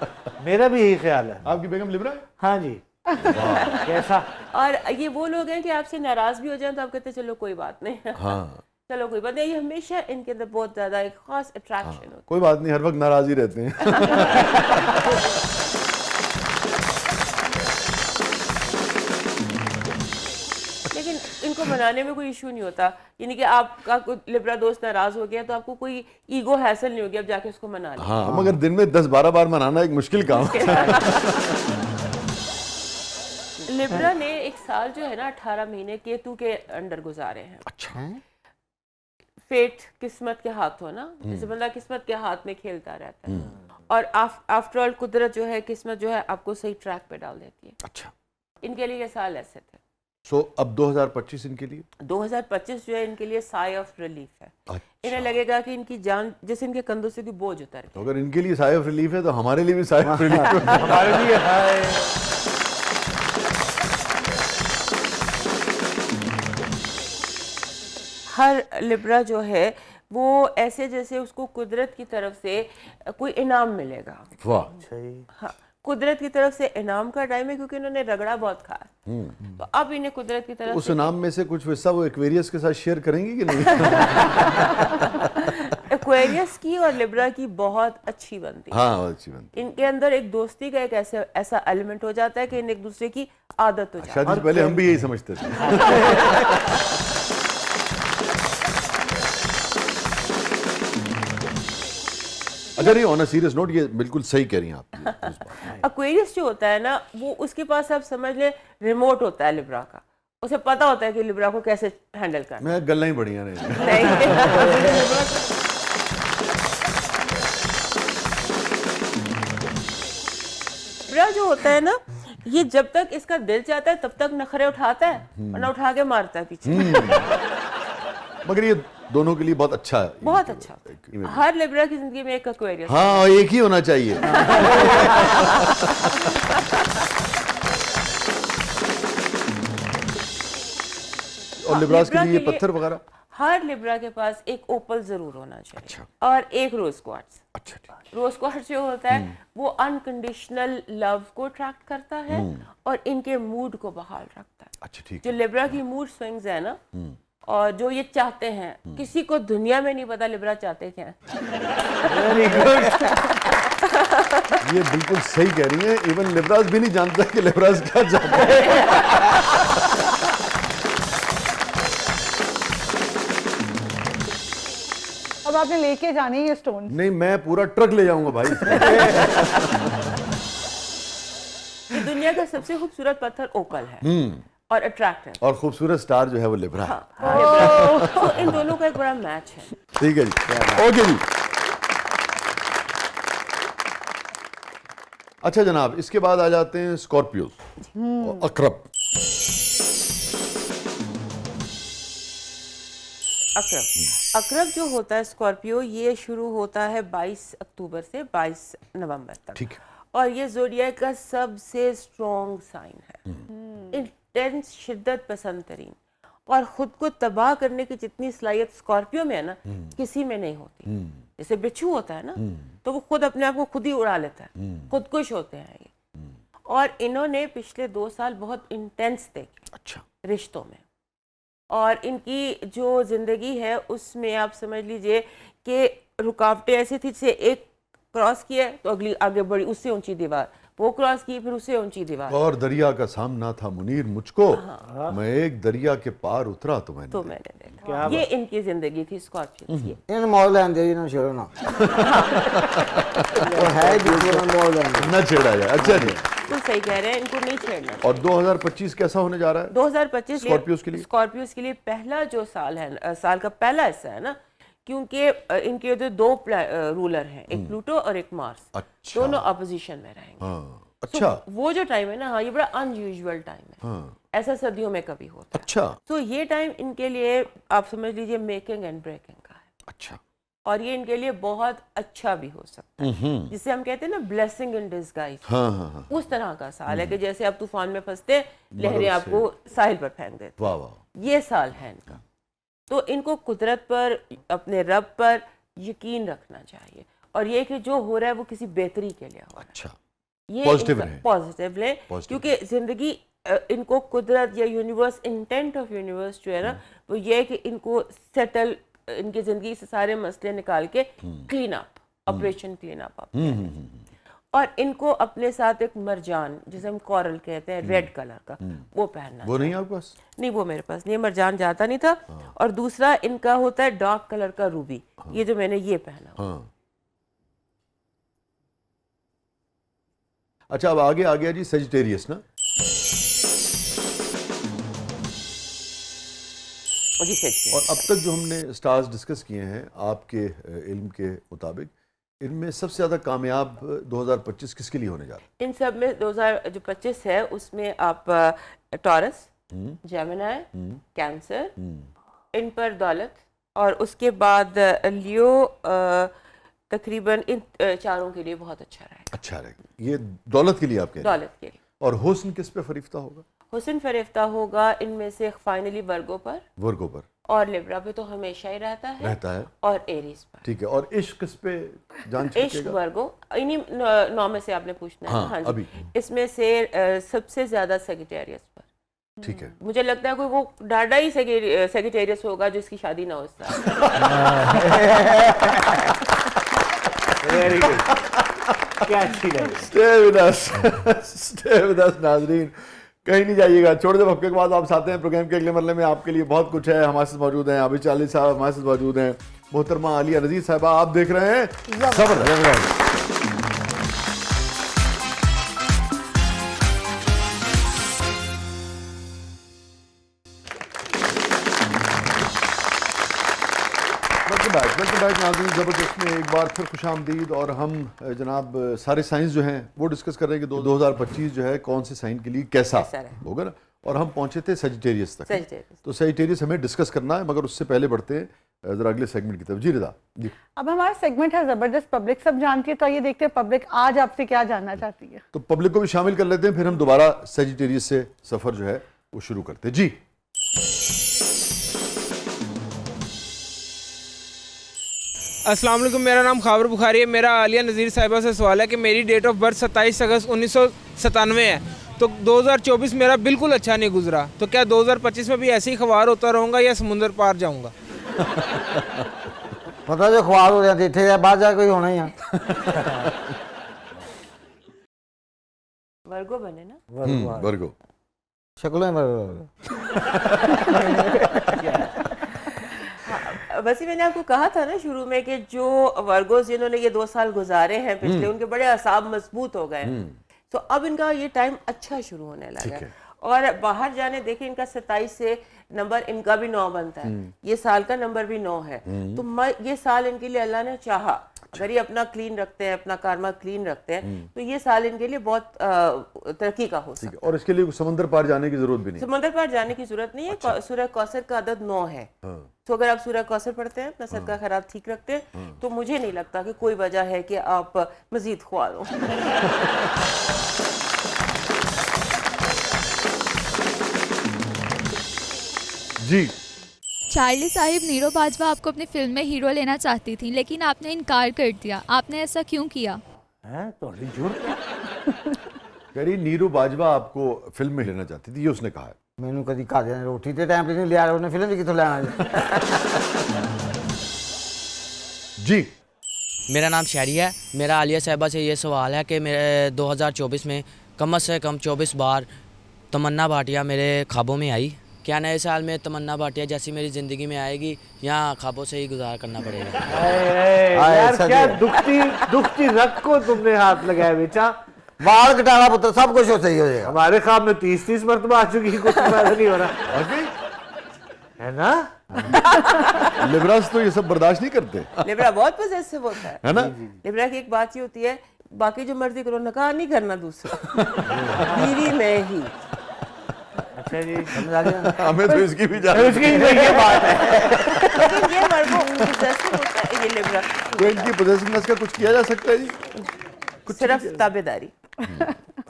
मेरा भी यही ख्याल है। आपकी बेगम लिब्रा है? हाँ जी। कैसा? और ये वो लोग हैं कि आपसे नाराज भी हो जाए तो आप कहते हैं चलो कोई बात नहीं। हाँ चलो कोई बात नहीं। ये हमेशा इनके अंदर बहुत ज्यादा एक खास अट्रैक्शन होती कोई बात नहीं, हर वक्त नाराज ही रहते हैं। है। लेकिन इनको मनाने में कोई इशू नहीं होता। यानी कि आपका कोई लिब्रा दोस्त नाराज हो गया तो आपको कोई ईगो हैसल नहीं होगी, अब जाके उसको मना लें। हाँ, मगर दिन में 10-12 बार मनाना एक मुश्किल काम है। लिब्रा ने एक साल जो है ना 18 महीने केतु के अंडर गुजारे हैं। अच्छा, फेट किस्मत के हाथ हो ना, जैसे बंदा किस्मत के हाथ में खेलता रहता है और आफ्टर ऑल कुदरत जो है, किस्मत जो है आपको सही ट्रैक पे डाल देती है। अच्छा। इनके लिए ये साल ऐसे थे। सो अब 2025 इनके लिए 2025 जो है इनके लिए साई ऑफ रिलीफ है। अच्छा। इन्हें लगेगा कि इनकी जान जैसे इनके कंधों से कोई बोझ उतर तो अगर इनके लिए साई ऑफ रिलीफ है तो हमारे लिए भी साई ऑफ रिलीफ है। हमारे लिए है। हर लिब्रा जो है वो ऐसे जैसे उसको कुदरत की तरफ से कोई इनाम मिलेगा। वाह, सही। हाँ, कुदरत की तरफ से इनाम का टाइम है क्योंकि इन्होंने रगड़ा बहुत खाया। तो अब इन्हें कुदरत की तरफ उस से नाम में से कुछ हिस्सा वो एक्वेरियस के साथ शेयर करेंगी कि नहीं? एक्वेरियस की और लिब्रा की बहुत अच्छी बनती है। हाँ, अच्छी बनती इनके अंदर एक दोस्ती का एक ऐसा एलिमेंट हो जाता है कि इन एक दूसरे की आदत हो जाती है। शादी से पहले हम भी यही समझते थे। अच्छा, नहीं, ऑन अ सीरियस नोट, ये बिल्कुल सही कह रही हैं आप। एक्वेरियस जो होता है ना वो उसके पास आप समझ ले रिमोट होता है लिब्रा का। उसे पता होता है कि लिब्रा को कैसे हैंडल करना मैं गल्ला ही बढ़िया नहीं। नहीं। लिब्रा जो होता है ना ये जब तक इसका दिल चाहता है तब तक नखरे उठाता है वरना उठा के मारता है पीछे। मगर ये दोनों के लिए बहुत अच्छा है। बहुत अच्छा। हर लिब्रा की जिंदगी में एक एक्वेरियस। हाँ, एक ही होना चाहिए। और लिब्रास के लिए पत्थर वगैरह हर लिब्रा के पास एक ओपल जरूर होना चाहिए। अच्छा। और एक रोज क्वार्ट्ज। अच्छा, ठीक। रोज क्वार्ट्ज जो होता है वो अनकंडीशनल लव को अट्रैक्ट करता है और इनके मूड को बहाल रखता है। अच्छा, ठीक जो लिब्रा की मूड स्विंग्स है ना और जो ये चाहते हैं किसी को दुनिया में नहीं पता लिब्रा चाहते क्या है। Very good. ये बिल्कुल सही कह रही हैं। इवन लिब्रास भी नहीं जानता कि लिब्रास क्या चाहते हैं। अब आपने लेके जाने ये स्टोन। नहीं, मैं पूरा ट्रक ले जाऊंगा भाई। ये दुनिया का सबसे खूबसूरत पत्थर ओपल है और अट्रैक्टिव। और खूबसूरत स्टार जो है वो लिब्रा है। तो इन दोनों का एक बड़ा मैच है। ठीक है जी, ओके जी। अच्छा जनाब, इसके बाद आ जाते हैं स्कॉर्पियो और अक्रब। अक्रब जो होता है स्कॉर्पियो ये शुरू होता है 22 अक्टूबर से 22 नवंबर तक। ठीक है। और ये ज़ोडिएक का सबसे स्ट्रॉन्ग साइन है। इंटेंस शिद्दत पसंद तरीन और खुद को तबाह करने की जितनी सलाहियत स्कॉर्पियो में है ना किसी में नहीं होती। जैसे बिच्छू होता है ना तो वो खुद अपने आप को खुद ही उड़ा लेता है, खुदकुश होते हैं ये। और इन्होंने पिछले 2 साल बहुत इंटेंस देखे अच्छा, रिश्तों में। और इनकी जो जिंदगी है उसमें आप समझ लीजिए कि रुकावटें ऐसी थी, जैसे एक क्रॉस किया तो अगली आगे बढ़ी, उससे ऊंची दीवार, वो क्रॉस की फिर उससे ऊंची दीवार। और दरिया का सामना था मुनीर मुझको, मैं एक दरिया के पार उतरा तो मैंने देखा। ये इनकी जिंदगी थी स्कॉर्पियो की। इन मॉल लैंड दे ना छोड़ो ना। वो है जो मॉल लैंड न छेड़ा जाए। अच्छा जी, बिल्कुल सही कह रहे हैं, इनको नहीं छेड़ना। और 2025 कैसा होने जा रहा है 2025 स्कॉर्पियोस के लिए? स्कॉर्पियोस के लिए पहला जो साल है, साल का पहला हिस्सा है ना, क्योंकि इनके जो दो रूलर हैं, एक प्लूटो और एक मार्स, अच्छा। दोनों अपोजिशन में रहेंगे। हाँ, अच्छा। तो वो जो टाइम है ना, हाँ, ये बड़ा अनयूजुअल टाइम है। हाँ, ऐसा सर्दियों में कभी होता है। अच्छा तो ये टाइम इनके लिए आप समझ लीजिए मेकिंग एंड ब्रेकिंग का है, अच्छा। और ये इनके लिए बहुत अच्छा भी हो सकता है, जिसे हम कहते हैं ना ब्लेसिंग इन डिस्गाइज। हाँ हाँ हाँ, उस तरह का साल है कि जैसे आप तूफान में फंसते, लहरें आपको साहिल पर फेंक देती। वाह वाह। ये साल है इनका। तो इनको कुदरत पर, अपने रब पर यकीन रखना चाहिए, और ये कि जो हो रहा है वो किसी बेहतरी के लिए हो रहा है। अच्छा, ये पॉजिटिव रहें। पॉजिटिव लें, पॉजिटिव। क्योंकि जिंदगी इनको कुदरत या यूनिवर्स, इंटेंट ऑफ यूनिवर्स जो है ना, वो ये है कि इनको सेटल, इनकी जिंदगी से सारे मसले निकाल के clean up, operation clean up. और इनको अपने साथ एक मरजान, जिसे हम कोरल कहते हैं, रेड कलर का, वो पहनना। वो नहीं है आपके पास? नहीं, वो मेरे पास नहीं, मरजान जाता नहीं था। और दूसरा इनका होता है डार्क कलर का रूबी, ये जो मैंने ये पहना। हाँ। अच्छा, अब आगे आ गया जी सेजिटेरियस ना। जी, सच और अब तक जो हमने स्टार्स डिस्कस किए हैं आपके इल्म के मुताबिक, इनमें सबसे ज्यादा कामयाब 2025 किसके लिए होने जा रहा है? इन सब में 2025 है, उसमें आप टॉरस, जेमिनी, कैंसर, इन पर दौलत, और उसके बाद लियो, तकरीबन इन चारों के लिए बहुत अच्छा रहेगा। अच्छा रहेगा, ये दौलत के लिए आप कह रहे हैं। दौलत के लिए। और हुस्न किस पे फरीफ्ता होगा? हुस्न फरिफ्ता होगा इनमें से फाइनली वर्गो पर, वर्गो पर, और लिब्रा पे तो हमेशा ही रहता है, और एरीज पर। ठीक है। और इश्क किस पे जान इश्क छकेगा? वर्गो, इन्हीं 9 में से आपने पूछना है। हाँ, हाँ जी। अभी। इसमें से सबसे ज्यादा सेजिटेरियस पर। ठीक है। मुझे लगता है कोई वो डाडा ही सेजिटेरियस होगा जिसकी शादी ना हो इस साल। वेरी गुड, क्या अच्छी लगी। स्टे विद अस नाज़रीन, कहीं नहीं जाइएगा। छोड़ दे हफ्ते के बाद आप आते हैं प्रोग्राम के अगले मरले में। आपके लिए बहुत कुछ है। हमारे साथ मौजूद हैं अभी चाली साहब, हमारे साथ मौजूद हैं मोहतरमा आलिया नज़ीर साहिबा। आप देख रहे हैं जबरदस्त। वेलकम बैक नाज़रीन, ज़बरदस्त में एक बार फिर खुशामदीद। और हम जनाब सारे साइंस जो हैं वो डिस्कस कर रहे हैं कि 2025 जो है कौन से साइन के लिए कैसा होगा ना। और हम पहुंचे थे सेजिटेरियस तक। तो सेजिटेरियस हमें डिस्कस करना है, मगर उससे पहले बढ़ते हैं जरा अगले सेगमेंट की तरफ। जी रिदा जी। अब हमारा सेगमेंट है जबरदस्त पब्लिक, सब जानती है, तो ये देखते हैं पब्लिक आज आपसे क्या जानना चाहती है। तो पब्लिक को भी शामिल कर लेते हैं, फिर हम दोबारा सेजिटेरियस से सफर जो है वो शुरू करते हैं। जी अस्सलाम वालेकुम, मेरा नाम खाबर बुखारी है। मेरा आलिया नज़ीर साहिबा से सवाल है कि मेरी डेट ऑफ बर्थ 27 अगस्त 1997 है, तो 2024 मेरा बिल्कुल अच्छा नहीं गुजरा, तो क्या 2025 में भी ऐसे ही ख्वार होता रहूँगा या समुंदर पार जाऊँगा? पता जो ख्वार हो जाते थे या बाहर जा कोई होना ही है। वर्गो बने ना, वर्गो शक्लों में वैसे मैंने आपको कहा था ना शुरू में कि जो वर्गोस जिन्होंने ये 2 साल गुजारे हैं पिछले, उनके बड़े असाब मजबूत हो गए हैं। तो अब इनका ये टाइम अच्छा शुरू होने लगा है। और बाहर जाने देखिए, इनका 27 से नंबर इनका भी 9 बनता है, ये साल का नंबर भी 9 है। तो ये साल इनके लिए अल्लाह ने चाहा, अगर ये अपना क्लीन रखते हैं, अपना कारमा क्लीन रखते हैं, तो ये साल इनके लिए बहुत तरक्की का हो सकता है। और इसके लिए समंदर पार जाने की जरूरत भी नहीं। समंदर पार जाने की जरूरत नहीं है। सूरह कौसर का अदद 9 है। तो अगर आप सूरह कौसर पढ़ते हैं, अपना सदका खैरात ठीक रखते हैं, तो मुझे नहीं लगता कि कोई वजह है कि आप मजीद ख्वार हो। जी चार्ली साहिब, नीरू बाजवा आपको अपनी फिल्म में हीरो लेना चाहती थी, लेकिन आपने इनकार कर दिया। आपने ऐसा क्यों किया? हैं तो कह रही नीरू बाजवा आपको फिल्म में लेना चाहती थी, ये उसने कहा है। मैनू कभी घरदे ने रोटी ते टाइम पे नहीं लिया, उन्हें फिल्म भी कितों लेना जी। मेरा नाम शहरी है। मेरा आलिया साहिबा से ये सवाल है कि मेरे 2024 में कम से कम 24 बार तमन्ना भाटिया मेरे ख्वाबों में आई। क्या नए साल में तमन्ना भाटिया जैसी मेरी ज़िंदगी में आएगी या ख्वाबों से ही गुजार करना पड़ेगा? यार क्या दुखती रग को तुमने हाथ लगाया बेचा। बाल कटाना पुत्र, सब कुछ सही हो जाएगा। हमारे ख्वाब में 30 मरतबा आ चुकी, कुछ फायदा नहीं हो रहा है ना। लिब्रास तो ये सब बर्दाश्त नहीं करते, लिब्रा बहुत पॉजिटिव होता है ना। लिब्रा की एक बात ये होती है, बाकी जो मर्जी करो, नकाह नहीं करना दूसरा, बीवी में ही। अच्छा जी, समझ आ गया। हमें तो इसकी भी तो इसकी ये बात है। लेकिन ये मर्दों possessive होता है ये लिब्रा, तो इनकी पोजेसिवनेस का कुछ किया जा सकता है जी? सिर्फ ताबेदारी,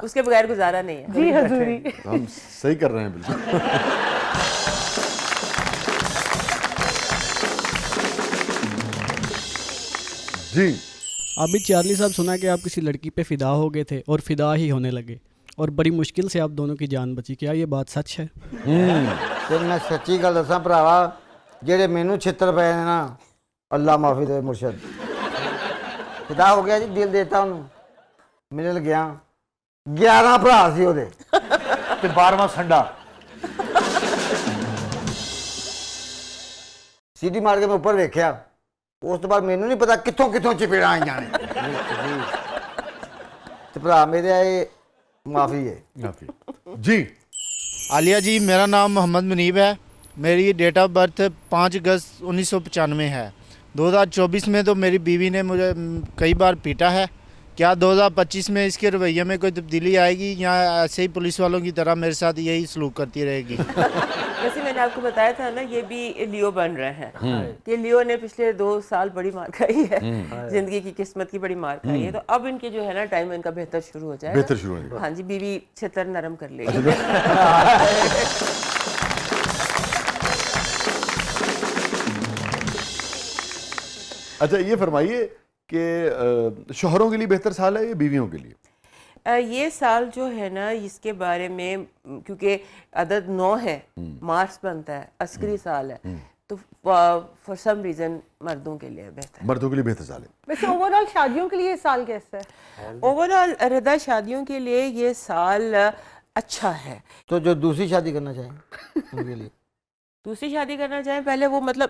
उसके बगैर गुजारा नहीं है। जी हजूरी। हम सही कर रहे हैं बिल्कुल। जी अभी चार्ली साहब, सुना कि आप किसी लड़की पे फिदा हो गए थे और फिदा ही होने लगे और बड़ी मुश्किल से आप दोनों की जान बची, क्या ये बात सच है? ਤੇ ਮੈਂ ਸੱਚੀ ਗੱਲ ਦੱਸਾਂ ਭਰਾਵਾ, ਜਿਹੜੇ ਮੈਨੂੰ ਛਿੱਤਰ ਪਏ ਨੇ ਨਾ, ਅੱਲਾ ਮਾਫੀ ਦੇ ਮੁਰਸ਼ਦ, ਫਿਦਾ ਹੋ ਗਿਆ ਜੀ, ਦਿਲ ਦੇਤਾ ਉਹਨੂੰ, ਮਿਲ ਗਿਆ। 11 ਭਰਾ ਸੀ ਉਹਦੇ, ਤੇ 12ਵਾਂ ਸੰਡਾ। ਸੀਟੀ ਮਾਰ ਕੇ ਮੈਂ ਉੱਪਰ ਵੇਖਿਆ, ਉਸ ਤੋਂ ਬਾਅਦ ਮੈਨੂੰ ਨਹੀਂ ਪਤਾ ਕਿੱਥੋਂ ਕਿੱਥੋਂ ਚਪੇੜਾਂ ਆਈਆਂ ਨੇ। ਤੇ ਭਰਾ ਮੇਰੇ ਇਹ ਮਾਫੀ ਹੈ। माफी जी। आलिया जी, मेरा नाम मोहम्मद मुनीब है। मेरी डेट ऑफ बर्थ 5 अगस्त 1995 है। 2024 में तो मेरी बीवी ने मुझे कई बार पीटा है। क्या 2025 में इसके रवैये में कोई तब्दीली आएगी या ऐसे ही पुलिस वालों की तरह मेरे साथ यही सलूक करती रहेगी? वैसे मैंने आपको बताया था ना, ये भी लियो बन रहे हैं कि लियो ने पिछले 2 साल बड़ी मार खाई है, जिंदगी की किस्मत की बड़ी मार खाई है। तो अब इनके जो है ना टाइम इनका बेहतर शुरू हो जाएगा। बेहतर शुरू होगा। हाँ जी, बीवी छितर नरम कर लेगी। अच्छा ये फरमाइए कि शोहरों के लिए बेहतर साल है या बीवियों के लिए? ये साल जो है ना, इसके बारे में, क्योंकि अदद 9 है, मार्च बनता है, अस्करी साल है, तो फॉर सम रीजन मर्दों के लिए बेहतर, मर्दों के लिए बेहतर साल है। वैसे ओवरऑल शादियों के लिए ये साल कैसा है? ओवरऑल रिदा शादियों के लिए ये साल अच्छा है। तो जो दूसरी शादी करना चाहें उनके लिए, दूसरी शादी करना चाहें, पहले वो मतलब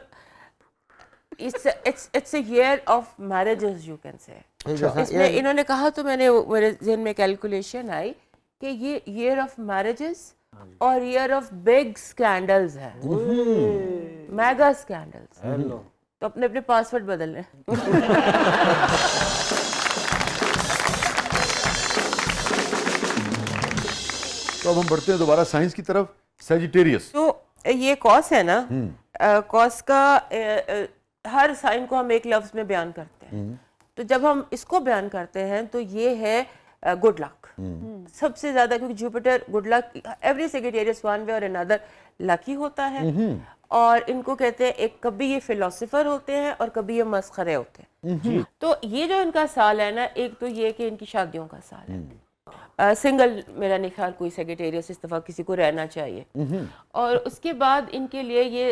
it's a year of marriages you can say. इसमें इन्होंने कहा तो मेरे ज़हन में कैलकुलेशन आई कि ये ईयर ऑफ मैरिजेस और ईयर ऑफ बिग स्कैंडल्स है, मेगा स्कैंडल्स। तो अपने अपने पासवर्ड बदल लें। तो अब हम बढ़ते हैं दोबारा साइंस की तरफ। सैजिटेरियस, तो ये कॉस है ना, कॉस का हर साइन को हम एक लफ्ज में बयान करते हैं। तो जब हम इसको बयान करते हैं तो ये है गुड लक सबसे ज्यादा, क्योंकि Jupiter good luck, every Sagittarius one way और अनदर लकी होता है। और इनको कहते हैं, एक कभी ये फिलोसोफर होते हैं और कभी ये मस्खरे होते हैं। तो ये जो इनका साल है ना, एक तो ये कि इनकी शादियों का साल है। सिंगल मेरा नहीं ख्याल कोई सेक्रेटेरियस इस दफ़ा किसी को रहना चाहिए। और उसके बाद इनके लिए ये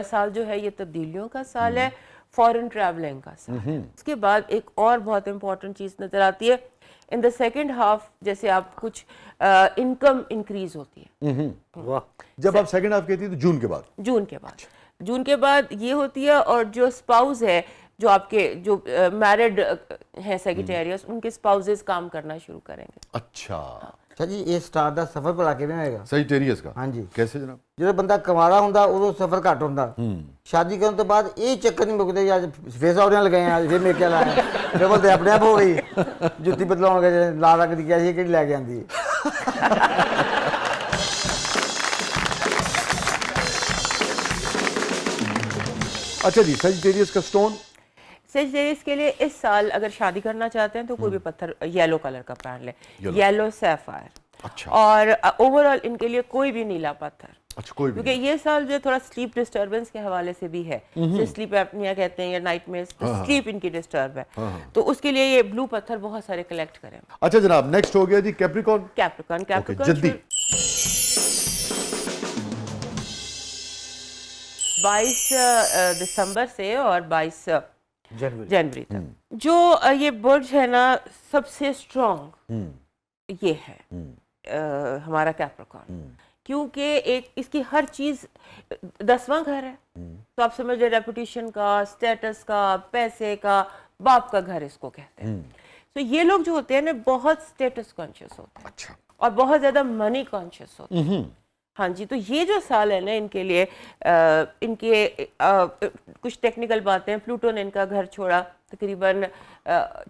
साल जो है ये तब्दीलियों का साल है, फॉरेन ट्रैवलिंग का साल है। उसके बाद एक और बहुत इंपॉर्टेंट चीज़ नज़र आती है इन द सेकेंड हाफ, जैसे आप कुछ इनकम इंक्रीज होती है। वाह, जब आप सेकंड हाफ कहती है तो जून के बाद? जून के बाद ये होती है। और जो स्पाउस है, जो आपके जो मैरिड है सेक्रेटेरियस, उनके स्पाउसेस काम करना शुरू करेंगे। अच्छा जी, ये स्टार ਦਾ ਸਫ਼ਰ ਭਲਾ ਕਿਵੇਂ ਹੋਏਗਾ ਸੈਜੀਟੇਰੀਅਸ का? हाँ जी, कैसे जनाब? ਜਦੋਂ ਬੰਦਾ ਕਮਾਰਾ ਹੁੰਦਾ ਉਦੋਂ ਸਫ਼ਰ ਘੱਟ ਹੁੰਦਾ। ਸ਼ਾਦੀ ਕਰਨ ਤੋਂ ਬਾਅਦ ਇਹ ਚੱਕਰ ਨਹੀਂ ਮੁੱਕਦੇ, ਅੱਜ ਫੇਸ ਆਉਣੀਆਂ ਲਗਾਏ ਆ, ਫਿਰ ਮੇਕਿਆ ਲਾਇਆ, ਫਿਰ ਬੋਲਦੇ ਆਪਣੇ ਆਪ ਹੋ ਗਈ, ਜੁੱਤੀ ਬਦਲਾਉਣ ਗਏ, ਲਾ ਰੱਖ ਦੀ ਕਿਹਾ ਸੀ ਕਿਹੜੀ ਲੈ ਕੇ ਆਂਦੀ ਹੈ। अच्छा जी, सैजिटेरियस का स्टोन? सेजिटेरियस के लिए इस साल अगर शादी करना चाहते हैं तो कोई भी पत्थर येलो कलर का पहन ले, येलो सैफायर। अच्छा। और ओवरऑल इनके लिए कोई भी नीला पत्थर। अच्छा, कोई भी? क्योंकि ये साल जो थोड़ा स्लीप डिस्टर्बेंस के हवाले से भी है, जैसे स्लीप एपनिया कहते हैं या नाइट में स्लीप इनकी डिस्टर्ब है, तो उसके लिए ये ब्लू पत्थर बहुत सारे कलेक्ट करें। अच्छा जनाब, नेक्स्ट हो गया जी कैप्रिकॉर्न। कैप्रिकॉर्न जल्दी 22 दिसंबर से और 22 जनवरी तक जो ये बुर्ज है ना, सबसे स्ट्रॉन्ग ये है हमारा कैप्रिकॉर्न। क्योंकि एक इसकी हर चीज 10वां घर है, तो आप समझ रहे रेपुटेशन का, स्टेटस का, पैसे का, बाप का घर इसको कहते हैं। तो ये लोग जो होते हैं ना बहुत स्टेटस कॉन्शियस होते हैं। अच्छा। और बहुत ज़्यादा मनी कॉन्शियस होते हैं। हाँ जी, तो ये जो साल है ना इनके लिए कुछ टेक्निकल बातें, प्लूटो ने इनका घर छोड़ा तकरीबन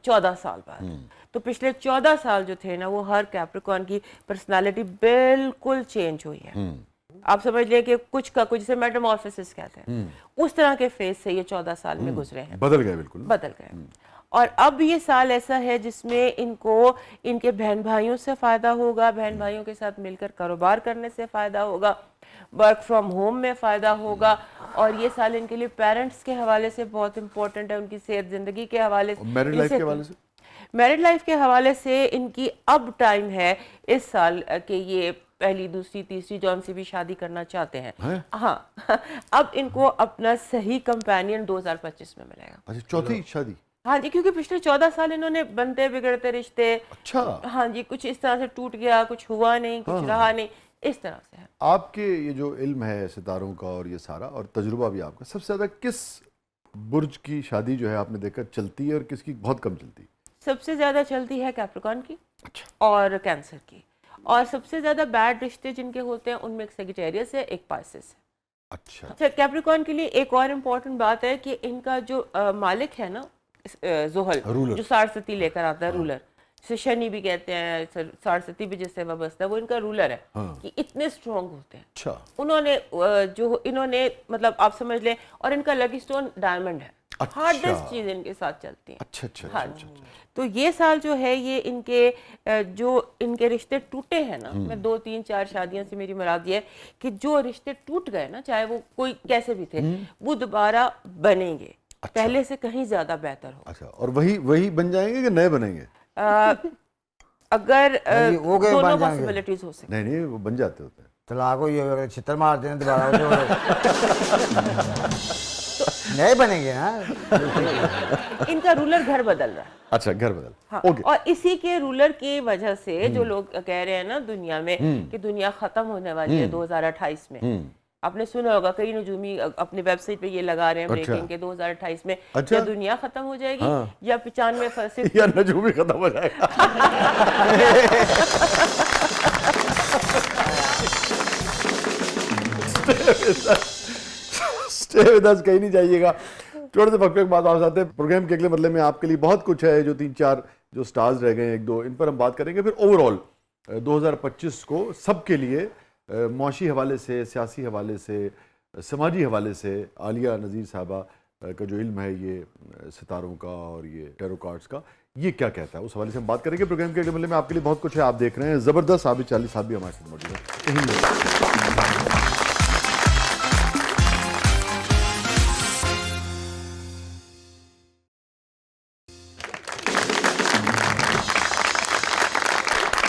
14 साल बाद। तो पिछले 14 साल जो थे ना वो हर कैप्रिकॉर्न की पर्सनालिटी बिल्कुल चेंज हुई है। आप समझ लें कि कुछ का कुछ, जैसे मेटामॉर्फोसिस कहते हैं, उस तरह के फेज से ये 14 साल में गुजरे हैं। बदल गए, बिल्कुल बदल गए। और अब ये साल ऐसा है जिसमें इनको इनके बहन भाइयों से फ़ायदा होगा, बहन भाइयों के साथ मिलकर कारोबार करने से फ़ायदा होगा, वर्क फ्रॉम होम में फ़ायदा होगा। और ये साल इनके लिए पेरेंट्स के हवाले से बहुत इंपॉर्टेंट है, उनकी सेहत ज़िंदगी के हवाले से, मैरिड लाइफ के हवाले से, मैरिड लाइफ के हवाले से इनकी अब टाइम है इस साल कि ये पहली, दूसरी, तीसरी जौन सी भी शादी करना चाहते हैं, हाँ अब इनको अपना सही कंपेनियन 2025 में मिलेगा। अच्छा, चौथी शादी? हाँ जी, क्योंकि पिछले 14 साल इन्होंने बनते बिगड़ते रिश्ते, अच्छा, हाँ जी, कुछ इस तरह से टूट गया, कुछ हुआ नहीं, कुछ रहा नहीं, इस तरह से है। आपके ये जो इल्म है सितारों का और ये सारा और तजुर्बा भी आपका, सबसे ज़्यादा किस बुर्ज की शादी जो है आपने देखा चलती है और किसकी बहुत कम चलती है? सबसे ज़्यादा चलती है कैप्रिकॉर्न की। अच्छा। और कैंसर की। और सबसे ज़्यादा बैड रिश्ते जिनके होते हैं उनमें एक सेजिटेरियस है, एक पाइसेस है। अच्छा। कैप्रिकॉर्न के लिए एक और इम्पॉर्टेंट बात है कि इनका जो मालिक है ना ज़ोहल, जो सारस्वती लेकर आता है, रूलर, जिसे शनि भी कहते हैं, सारस्वती भी जिससे वाबस्ता है, वो इनका रूलर है। कि इतने स्ट्रॉन्ग होते हैं। अच्छा। उन्होंने जो इन्होंने मतलब आप समझ लें, और इनका लकी स्टोन डायमंड है। अच्छा। हार्डेस्ट चीज इनके साथ चलती है। अच्छा अच्छा, हाँ, अच्छा, अच्छा। तो ये साल जो है ये इनके जो इनके रिश्ते टूटे हैं ना, मैं 2 3 4 शादियों से मेरी मुराद ये है कि जो रिश्ते टूट गए ना, चाहे वो कोई कैसे भी थे, वो दोबारा बनेंगे। अच्छा। पहले से कहीं ज्यादा बेहतर हो। अच्छा, और वही बन जाएंगे कि नए बनेंगे? अगर वो गए दोनों बन जाएंगे। पॉसिबिलिटीज हो सकती। नहीं, वो बन जाते होते हैं। तलाक हो, ये छितर मारते हैं दोबारा नए बनेंगे ना। इनका रूलर घर बदल रहा है। अच्छा, घर बदल। हाँ, ओके। और इसी के रूलर की वजह से जो लोग कह रहे हैं ना दुनिया में कि दुनिया खत्म होने वाली है 2028 में, आपने सुना होगा कई नजूमी अपनी वेबसाइट पे ये लगा रहे हैं ब्रेकिंग के 2028 में अच्छा। या दुनिया खत्म हो जाएगी या 95% या नजूमी खत्म हो जाएगा। स्टे विद अस, कहीं नहीं जाइएगा। छोटे से वक्त के बाद आप आते हैं प्रोग्राम के अगले बदले में आपके लिए बहुत कुछ है, जो 3-4 जो स्टार्स रह गए 1-2, इन पर हम बात करेंगे। फिर ओवरऑल 2025 को सबके लिए मौशी हवाले से, सियासी हवाले से, समाजी हवाले से आलिया नज़ीर साहबा का जो इल्म है ये सितारों का और ये टैरो कार्ड्स का, ये क्या कहता है, उस हवाले से हम बात करेंगे। प्रोग्राम के अगले बदले में आपके लिए बहुत कुछ है, आप देख रहे हैं ज़बरदस्त। आबिद चाली साहब भी हमारे साथ मौजूद है।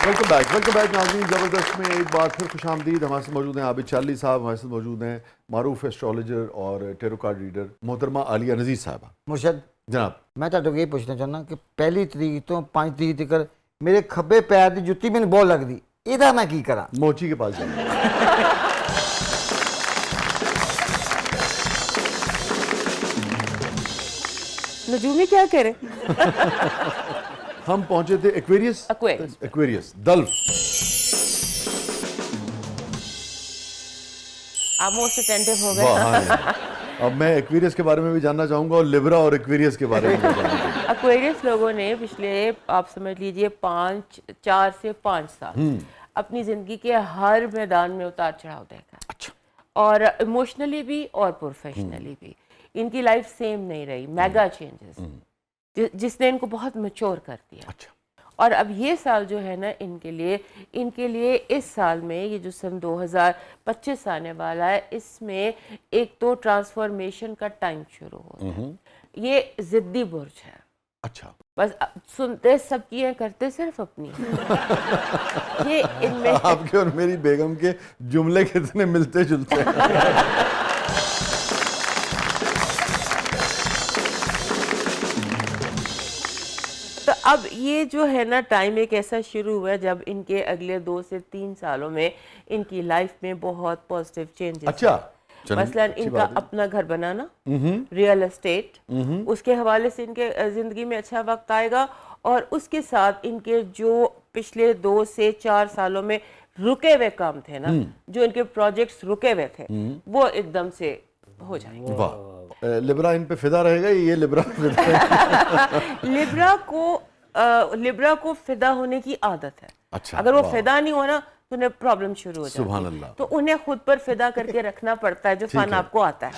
वेलकम बैक नाज़रीन। ज़बरदस्त में एक बार फिर खुशामदीद। हमारे साथ मौजूद हैं आबिद चाली साहब, हमारे साथ मौजूद हैं मारूफ एस्ट्रोलॉजर और टैरो कार्ड रीडर मोहतरमा आलिया नज़ीर साहबा। मुर्शद जनाब, मैं तो ये पूछना चाहना कि 1 तरीक तो 5 तरीक तक मेरे खब्बे पैर की जुत्ती मैंने बहुत लगती, ਇਹਦਾ मैं की करा? मोची के पास जाएंगे। नजूमी क्या करे? हम पहुंचे थे एक्वेरियस। एक्वेरियस दल्फ। आप मोस्ट अटेंटिव हो वाह, गए। हाँ। अब मैं एक्वेरियस के बारे में भी जानना चाहूंगा और लिब्रा और एक्वेरियस के बारे में भी जानना चाहूंगा। एक्वेरियस लोगों ने पिछले आप समझ लीजिए 4 से 5 साल अपनी जिंदगी के हर मैदान में उतार चढ़ाव देखा। अच्छा। और इमोशनली भी और प्रोफेशनली भी इनकी लाइफ सेम नहीं रही, मेगा चेंजेस जिसने इनको बहुत मैच्योर कर दिया। अच्छा। और अब ये साल जो है ना इनके लिए इस साल में ये जो सन 2025 आने वाला है, इसमें एक तो ट्रांसफॉर्मेशन का टाइम शुरू होता है। ये जिद्दी बुर्ज है। अच्छा। बस सुनते सबकी है, करते सिर्फ अपनी। ये इनमें आपके और मेरी बेगम के जुमले कितने मिलते जुलते हैं। तो अब ये जो है ना टाइम एक ऐसा शुरू हुआ है जब इनके अगले 2 से 3 सालों में इनकी लाइफ में बहुत पॉजिटिव चेंजेस। अच्छा। मसलन इनका अपना घर बनाना, रियल एस्टेट, उसके हवाले से इनके जिंदगी में अच्छा वक्त आएगा। और उसके साथ इनके जो पिछले 2 से 4 सालों में रुके हुए काम थे ना, जो इनके प्रोजेक्ट्स रुके हुए थे, वो एकदम से हो जाएंगे। वाह, लिब्रा इन पे फिदा रहेगा, ये लिब्रा पे फिदा रहेगा? लिब्रा को फिदा होने की आदत है। अच्छा, अगर वो वाह। फिदा नहीं होना तो उन्हें प्रॉब्लम शुरू हो जाती है। सुभान अल्लाह। तो उन्हें खुद पर फिदा करके रखना पड़ता है, जो फन आपको आता है।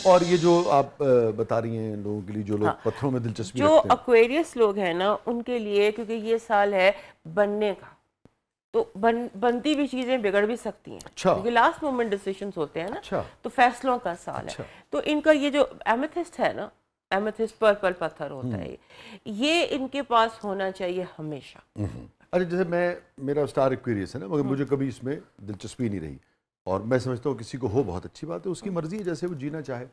और ये जो आप बता रही हैं लोगों के लिए, जो लोग पत्थरों में दिलचस्पी जो रखते हैं, एक्वेरियस लोग हैं ना, उनके लिए, क्योंकि ये साल है बनने का, तो बनती भी चीजें बिगड़ भी सकती हैं। अच्छा। क्योंकि लास्ट मोमेंट डिसीजंस होते हैं ना। अच्छा। तो फैसलों का साल अच्छा। है। तो इनका ये जो एमेथिस्ट है ना, एमेथिस्ट पर्पल पत्थर होता है, ये इनके पास होना चाहिए हमेशा। अरे जैसे मेरा स्टार एक्वेरियस है ना, मगर मुझे कभी इसमें दिलचस्पी नहीं रही, और मैं समझता हूँ किसी को हो बहुत अच्छी बात है, उसकी मर्जी है जैसे वो जीना चाहे।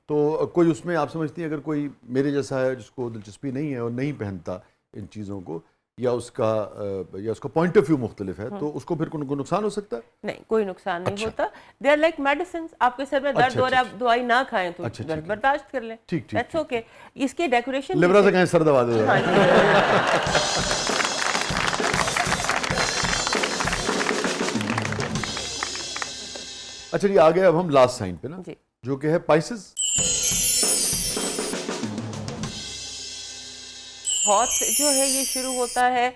तो कोई उसमें, आप समझती हैं, अगर कोई मेरे जैसा है जिसको दिलचस्पी नहीं है और नहीं पहनता इन चीज़ों को, या उसका पॉइंट ऑफ व्यू मुख्तलिफ है, तो उसको फिर कोई नुकसान हो सकता है? नहीं, कोई नुकसान नहीं होता। They are like medicine. आपके सर में दर्द हो रहा है, आप दवाई ना खाएं तो दर्द बर्दाश्त कर लें, ठीक, दैट्स ओके। इसके डेकोरेशन लिब्रा से कहें सर दबा दो। अच्छा जी, आ गए अब हम लास्ट साइन पे ना, जो कि है पाइसेस। हॉट जो है ये शुरू होता है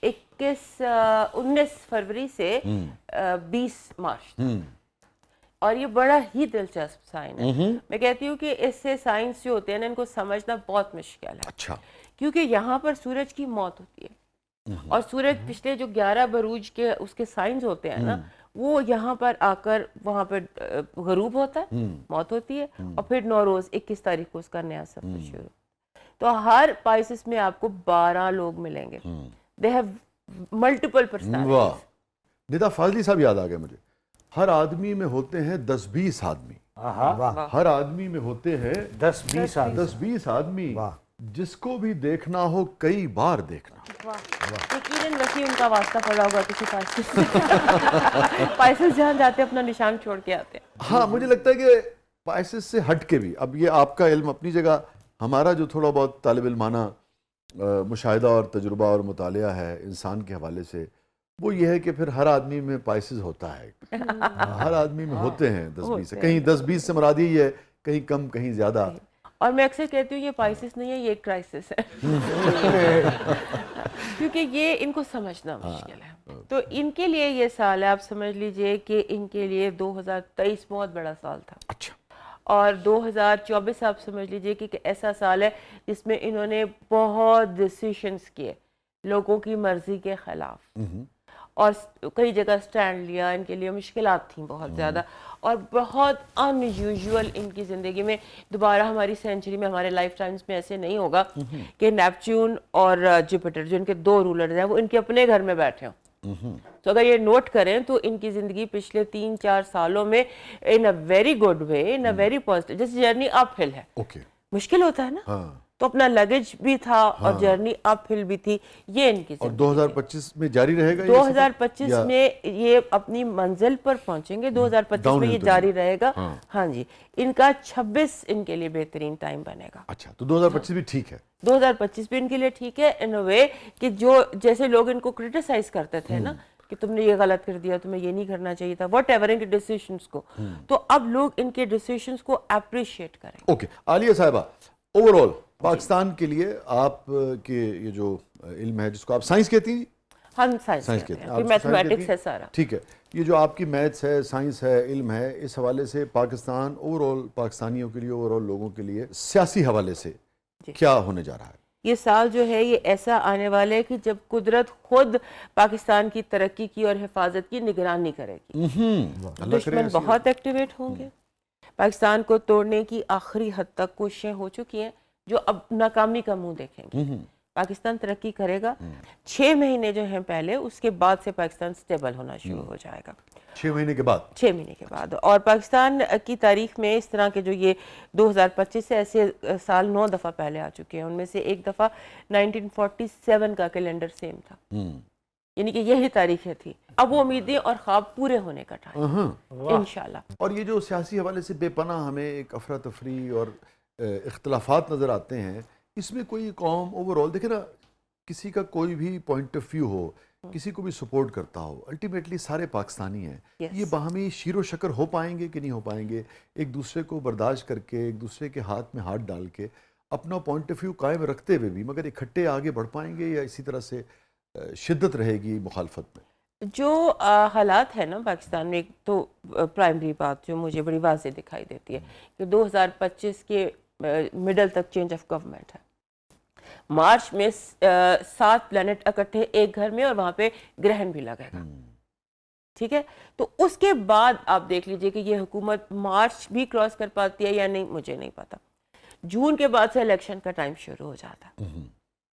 19 फरवरी से 20 मार्च, और ये बड़ा ही दिलचस्प साइन है। मैं कहती हूँ कि इससे साइंस जो होते हैं ना, इनको समझना बहुत मुश्किल है। अच्छा। क्योंकि यहाँ पर सूरज की मौत होती है, और सूरज पिछले जो 11 बरूज के उसके साइंस होते हैं ना, वो यहाँ पर आकर वहाँ पर गरूब होता है, मौत होती है, और फिर नौरोज 21 तारीख को उसका नया सफर शुरू। तो हर पाइसेस में आपको 12 लोग मिलेंगे। They have multiple personalities. वाह, निदा फाजली साहब याद आ गए मुझे। हर आदमी में होते हैं 10-20 आदमी। हर आदमी में होते हैं 10-20 आदमी, जिसको भी देखना हो कई बार देखना। यकीनन वसी उनका वास्ता पड़ा होगा किसी पाइसेस से। पाइसेस जहाँ जाते हैं अपना निशान छोड़ के आते हैं। हाँ, मुझे लगता है कि पाइसेस से हट के भी, अब ये आपका इल्म अपनी जगह, हमारा जो थोड़ा बहुत तालिब इल्माना मुशाहिदा और तजुर्बा और मुतालिया है इंसान के हवाले से, वो ये है कि फिर हर आदमी में पाइसेस होता है। हर आदमी में होते हैं 10-20 से, कहीं 10-20 से मुराद यही है, कहीं कम कहीं ज़्यादा। और मैं अक्सर कहती हूँ ये पाइसेस नहीं है, ये एक क्राइसिस है। क्योंकि ये इनको समझना मुश्किल है। तो इनके लिए ये साल है, आप समझ लीजिए कि इनके लिए 2023 बहुत बड़ा साल था। अच्छा। और 2024 आप समझ लीजिए कि ऐसा साल है जिसमें इन्होंने बहुत डिसीशंस किए लोगों की मर्जी के खिलाफ, और कई जगह स्टैंड लिया। इनके लिए मुश्किलात थी बहुत ज़्यादा, और बहुत अनयूजुअल इनकी ज़िंदगी में। दोबारा हमारी सेंचुरी में, हमारे लाइफ टाइम्स में ऐसे नहीं होगा कि नेपच्यून और जुपिटर, जो इनके 2 रूलर्स हैं, वो इनके अपने घर में बैठे हों। तो अगर ये नोट करें तो इनकी ज़िंदगी पिछले 3-4 सालों में in a very good way, in a very positive, जैसे जर्नी अप हिल है। मुश्किल होता है ना, तो अपना लगेज भी था और जर्नी अप हिल भी थी, ये इनकी। और 2025 में जारी रहेगा? 2025 में ये अपनी मंजिल पर पहुंचेंगे। 2025 में ये जारी रहेगा। हाँ जी, इनका 26 इनके लिए बेहतरीन टाइम बनेगा। अच्छा, तो 2025 भी ठीक है? 2025 भी इनके लिए ठीक है इन अ वे कि जो जैसे लोग इनको क्रिटिसाइज करते थे ना कि तुमने ये गलत कर दिया, तुम्हें ये नहीं करना चाहिए था, वट एवर इनके डिसीजंस को, तो अब लोग इनके डिसीजंस को अप्रिशिएट करें। ओके, आलिया साहिबा, ओवरऑल पाकिस्तान के लिए आप के ये जो इल्म है, जिसको आप साइंस कहती हैं? हम साइंस कहते हैं, मैथमेटिक्स है सारा। ठीक है, ये जो आपकी मैथ्स है, साइंस है, इल्म है, इस हवाले से पाकिस्तान ओवरऑल, पाकिस्तानियों के लिए, ओवरऑल लोगों के लिए सियासी हवाले से क्या होने जा रहा है? ये साल जो है ये ऐसा आने वाला है कि जब कुदरत खुद पाकिस्तान की तरक्की की और हिफाजत की निगरानी करेगी। दुश्मन बहुत एक्टिवेट होंगे। पाकिस्तान को तोड़ने की आखिरी हद तक कोशिशें हो चुकी हैं, जो अब नाकामी का मुंह देखेंगे। पाकिस्तान तरक्की करेगा। 6 महीने जो हैं पहले, उसके बाद से पाकिस्तान स्टेबल होना शुरू हो जाएगा। 6 महीने के बाद? 6 महीने के बाद। और पाकिस्तान की तारीख में इस तरह के जो ये 2025 से ऐसे साल 9 दफ़ा पहले आ चुके हैं। उनमें से एक दफ़ा 1947 का कैलेंडर सेम था। यानी कि यही तारीखें थी। अब वो उम्मीदें और ख्वाब पूरे होने का टाइम इंशाल्लाह। और ये जो सियासी हवाले से बेपनाह हमें एक अफरा तफरी और इख्तलाफात नज़र आते हैं, इसमें कोई कौम ओवरऑल देखे ना, किसी का कोई भी पॉइंट ऑफ व्यू हो, किसी को भी सपोर्ट करता हो, अल्टीमेटली सारे पाकिस्तानी हैं। ये बाहमी शीरो शकर हो पाएंगे कि नहीं हो पाएंगे, एक दूसरे को बर्दाश्त करके, एक दूसरे के हाथ में हाथ डाल के अपना पॉइंट ऑफ व्यू कायम रखते हुए भी मगर इकट्ठे आगे बढ़ पाएंगे, या इसी तरह से शिद्दत रहेगी मुखालफत में? जो हालात है ना पाकिस्तान में, एक तो प्राइमरी बात जो मुझे बड़ी वाज़ेह दिखाई देती है कि 2025 के मिडल तक चेंज ऑफ गवर्नमेंट है। मार्च में 7 प्लैनेट इकट्ठे एक घर में और वहाँ पे ग्रहण भी लगेगा, ठीक है। तो उसके बाद आप देख लीजिए कि ये हुकूमत मार्च भी क्रॉस कर पाती है या नहीं, मुझे नहीं पता। जून के बाद से इलेक्शन का टाइम शुरू हो जाता है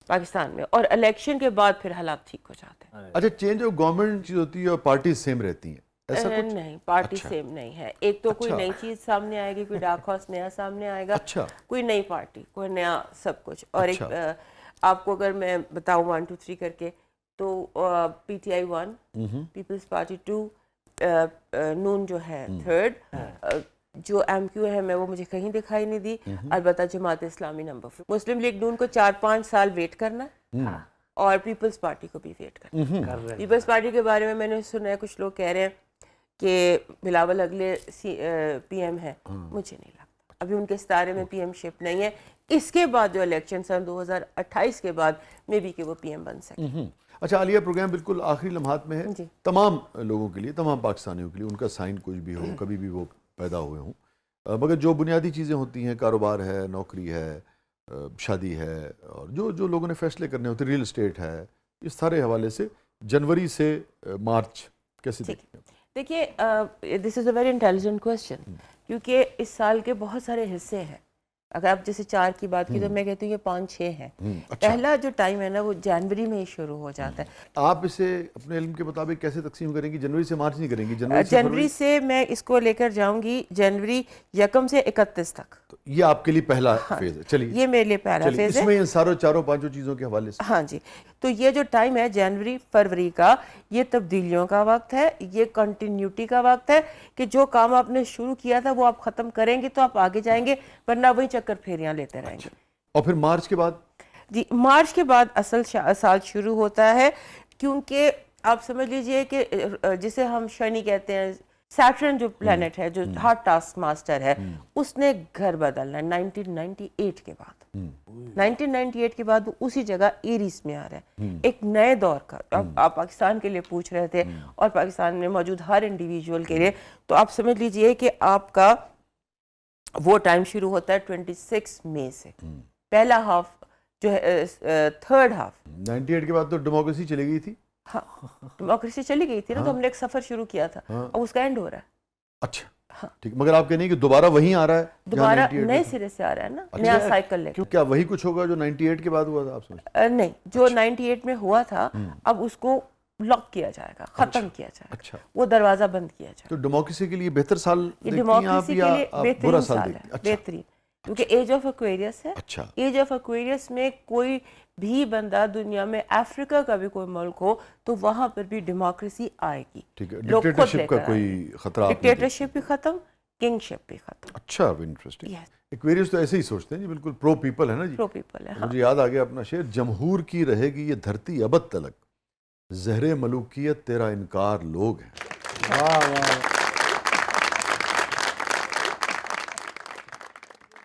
पाकिस्तान में, और इलेक्शन के बाद फिर हालात ठीक हो जाते हैं। अच्छा, चेंज ऑफ गवर्नमेंट चीज होती है और पार्टी सेम रहती हैं, ऐसा कुछ? नहीं, पार्टी अच्छा। सेम नहीं है। एक तो कोई नई चीज सामने आएगी, कोई डार्क हॉर्स नया सामने आएगा, अच्छा। कोई नई पार्टी, कोई नया सब कुछ। और अच्छा। एक आपको अगर मैं बताऊं 1 2 3 करके, तो PTI 1, पीपल्स पार्टी 2, नून जो है 3rd, जो MQ है मैं वो मुझे कहीं दिखाई नहीं दी। अलबत्ता जमात इस्लामी नंबर 4, मुस्लिम लीग नून को 4-5 साल वेट करना है और पीपल्स पार्टी को भी वेट करना है। पीपल्स पार्टी के बारे में मैंने सुना है, कुछ लोग कह रहे हैं कि बिलावल अगले PM है, मुझे नहीं लगता। अभी उनके सितारे में PM-शिप नहीं है। इसके बाद जो इलेक्शन सन 2028 के बाद मे बी कि वो PM बन सके। अच्छा आलिया, प्रोग्राम बिल्कुल आखिरी लम्हात में है, तमाम लोगों के लिए, तमाम पाकिस्तानियों के लिए, उनका साइन कुछ भी हो, कभी भी वो पैदा हुए हों, मगर जो बुनियादी चीज़ें होती हैं, कारोबार है, नौकरी है, शादी है, और जो जो लोगों ने फैसले करने होते, रियल एस्टेट है, इस सारे हवाले से जनवरी से मार्च कैसे देखते हैं? देखिए, this is a very intelligent question, क्योंकि इस साल के बहुत सारे हिस्से हैं। अगर आप जैसे 4 की बात की तो मैं कहती हूँ ये 5-6 हैं। अच्छा। पहला जो टाइम है ना वो जनवरी में ही शुरू हो जाता है। आप इसे अपने इल्म के मुताबिक कैसे तकसीम करेंगी? जनवरी से मार्च नहीं करेंगी? जनवरी से मैं इसको लेकर जाऊंगी जनवरी 1 से 31 तक। तो ये आपके लिए पहला फेज है। चलिए, ये मेरे लिए पहला फेज है। इसमें इन चारों पांचों चीज़ों के हवाले से, हाँ जी, तो ये जो टाइम है जनवरी फरवरी का, ये तब्दीलियों का वक्त है, ये कंटिन्यूटी का वक्त है कि जो काम आपने शुरू किया था वो आप ख़त्म करेंगे तो आप आगे जाएंगे, वरना वही चक्कर फेरियां लेते रहेंगे। अच्छा। और फिर मार्च के बाद? जी, मार्च के बाद असल साल शुरू होता है, क्योंकि आप समझ लीजिए कि जिसे हम शनि कहते हैं, सैटर्न जो प्लैनेट है, जो हार्ड टास्क मास्टर है, उसने घर बदलना है 1998 के बाद। 1998 के बाद वो उसी जगह एरीज में आ रहा है, एक नए दौर का। आप पाकिस्तान के लिए पूछ रहे थे और पाकिस्तान में मौजूद हर इंडिविजुअल के लिए, तो आप समझ लीजिए कि आपका वो टाइम शुरू होता है 26 मई से। पहला हाफ जो है, 3rd हाफ 98 के बाद तो डेमोक्रेसी चली गई थी। हाँ, डेमोक्रेसी चली गई थी ना, तो हमने एक सफर शुरू किया था, अब उसका एंड हो रहा है। अच्छा, हाँ। ठीक, मगर आप कहने कि दोबारा वही आ रहा है, दोबारा नए सिरे से आ रहा है ना। अच्छा, नया साइकिल लेकर। क्या वही कुछ होगा जो 98 के बाद हुआ था, आप समझ? नहीं, जो 98 में हुआ था अब उसको लॉक किया जाएगा, खत्म किया जाएगा। अच्छा, वो दरवाजा बंद किया जाएगा। तो डेमोक्रेसी के लिए बेहतर साल देखती हैं डेमोक्रेसी के लिए आप, बेहतरीन बुरा साल है। अच्छा। बेहतरीन, क्योंकि एज ऑफ एक्वेरियस है। अच्छा। एज ऑफ एक्वेरियस में कोई भी बंदा दुनिया में, अफ्रीका का भी कोई मुल्क हो, तो वहां पर भी डेमोक्रेसी आएगी। ठीक है, डिक्टेटरशिप का कोई खतरा? डिक्टेटरशिप भी खत्म, किंगशिप भी खत्म। अच्छा, इंटरेस्टिंग। एक्वेरियस तो ऐसे ही सोचते हैं जी, बिल्कुल प्रो पीपल है ना जी। प्रो पीपल है। मुझे याद आ गया अपना शेर, जमहूर की रहेगी ये धरती अबद तलक, ज़हरे मलूकियत तेरा इनकार लोग हैं। वाह वाह।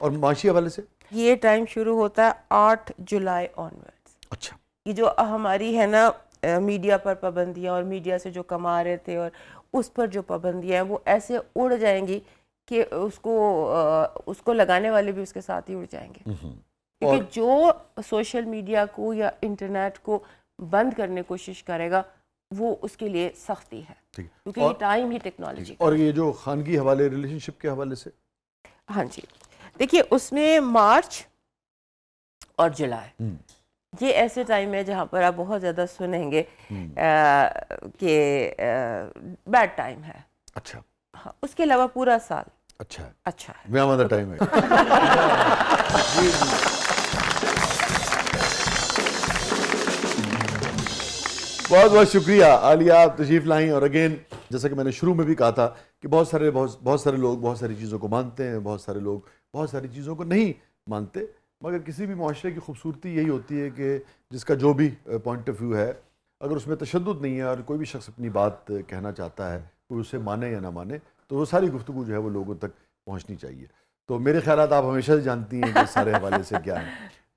और माशी हवाले से ये टाइम शुरू होता है 8 जुलाई ऑनवर्ड्स। अच्छा, ये जो हमारी है ना मीडिया पर पाबंदियाँ, और मीडिया से जो कमा रहे थे और उस पर जो पाबंदियाँ हैं, वो ऐसे उड़ जाएंगी कि उसको लगाने वाले भी उसके साथ ही उड़ जाएंगे। क्योंकि जो सोशल मीडिया को या इंटरनेट को बंद करने की कोशिश करेगा, वो उसके लिए सख्ती है, क्योंकि ये टाइम ही टेक्नोलॉजी। और ये जो खानगी हवाले, रिलेशनशिप के हवाले से, हाँ जी, देखिए उसमें मार्च और जुलाई ये ऐसे टाइम है जहाँ पर आप बहुत ज़्यादा सुनेंगे कि बैड टाइम है। अच्छा, हाँ, उसके अलावा पूरा साल अच्छा है, अच्छा है, व्यामदा टाइम है। बहुत बहुत शुक्रिया आलिया, आप तशरीफ़ लाई। और अगेन जैसा कि मैंने शुरू में भी कहा था कि बहुत सारे लोग बहुत सारी चीज़ों को मानते हैं, बहुत सारे लोग बहुत सारी चीज़ों को नहीं मानते, मगर किसी भी माशरे की खूबसूरती यही होती है कि जिसका जो भी पॉइंट ऑफ व्यू है, अगर उसमें तशद्दुद नहीं है और कोई भी शख्स अपनी बात कहना चाहता है, कोई उसे माने या ना माने, तो वो सारी गुफ्तगू जो है वो लोगों तक पहुँचनी चाहिए। तो मेरे ख्यालात आप हमेशा से जानती हैं कि सारे हवाले से क्या है,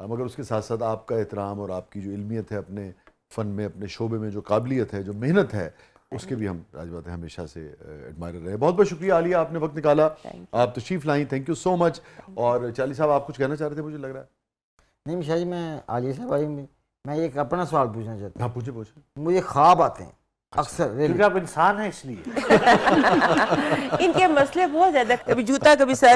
मगर उसके साथ साथ आपका एहतराम और आपकी जो इल्मियत है, अपने फ़न में, अपने शोबे में जो काबिलियत है, जो मेहनत है, उसके भी हम राज बात है हमेशा से एडमायर रहे। बहुत बहुत शुक्रिया आलिया, आपने वक्त निकाला, आप तशरीफ़ लाई, थैंक यू सो मच। और चाली साहब आप कुछ कहना चाह रहे थे, मुझे लग रहा है? नहीं मिशा जी, मैं आलिया साहब भाई मैं एक अपना सवाल पूछना चाहता हाँ पूछे पूछे। हूँ। मुझे ख्वाब आते हैं अक्सर, क्योंकि आप इंसान हैं इसलिए। इनके मसले बहुत ज्यादा, कभी जूता कभी सर।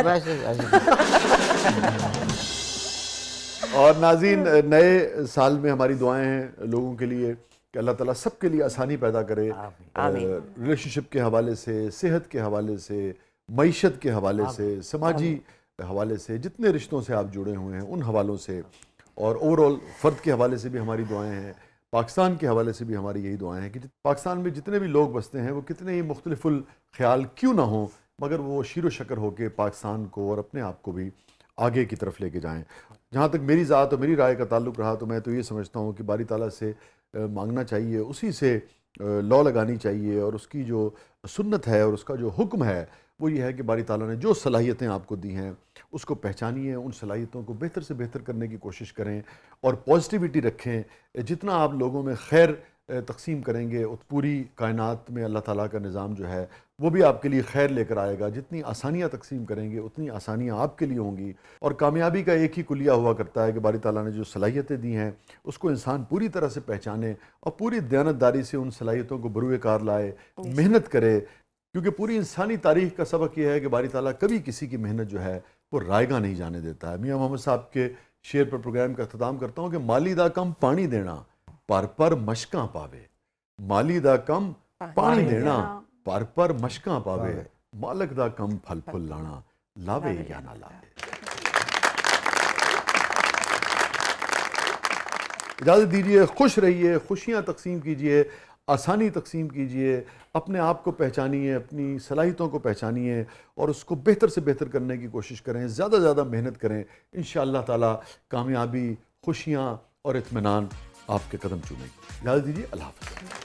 और नाज़रीन, नए साल में हमारी दुआएं हैं लोगों के लिए कि अल्लाह ताला सबके लिए आसानी पैदा करे, रिलेशनशिप के हवाले से, सेहत के हवाले से, मईशत के हवाले से, समाजी हवाले से, जितने रिश्तों से आप जुड़े हुए हैं उन हवालों से, और ओवरऑल फ़र्द के हवाले से भी हमारी दुआएं हैं, पाकिस्तान के हवाले से भी हमारी यही दुआएं हैं कि पाकिस्तान में जितने भी लोग बसते हैं वो कितने ही मुख्तलिफुल ख्याल क्यों ना हों, मगर वो शीरो शकर होकर पाकिस्तान को और अपने आप को भी आगे की तरफ लेके जाएं। जहाँ तक मेरी ज़ात और मेरी राय का ताल्लुक़ रहा, तो मैं तो ये समझता हूँ कि बारी ताला से मांगना चाहिए, उसी से लॉ लगानी चाहिए, और उसकी जो सुन्नत है और उसका जो हुक्म है वो ये है कि बारी ताला ने जो सलाहियतें आपको दी हैं उसको पहचानिए, उन सलाहियतों को बेहतर से बेहतर करने की कोशिश करें और पॉजिटिविटी रखें। जितना आप लोगों में खैर तकसीम करेंगे, उस पूरी कायनात में अल्लाह ताला का निज़ाम जो है वो भी आपके लिए खैर लेकर आएगा। जितनी आसानियाँ तकसीम करेंगे उतनी आसानियाँ आपके लिए होंगी। और कामयाबी का एक ही कुलिया हुआ करता है कि बारी ताला ने जो सलाहियतें दी हैं उसको इंसान पूरी तरह से पहचाने और पूरी दयानतदारी से उन सलाहियतों को बरूए कार लाए, मेहनत करे, क्योंकि पूरी इंसानी तारीख़ का सबक यह है कि बारी ताला कभी किसी की मेहनत जो है वो रायगा नहीं जाने देता है। मियाँ मोहम्मद साहब के शेर पर प्रोग्राम का अख्ताम करता हूँ कि माली दा कम पानी देना पर मशकां पावे, माली दा कम पानी देना पर मशकां पावे, मालक दा कम फल फुल लाना लावे या ना लावे। इजाज़त दीजिए, खुश रहिए, खुशियाँ तकसीम कीजिए, आसानी तकसीम कीजिए, अपने आप को पहचानिए, अपनी सलाहियतों को पहचानिए और उसको बेहतर से बेहतर करने की कोशिश करें, ज़्यादा से ज़्यादा मेहनत करें। इंशाअल्लाह ताला कामयाबी, खुशियाँ और इत्मीनान आपके कदम चूमेंगे। इजाज़त दीजिए, अल्लाह हाफ़िज़।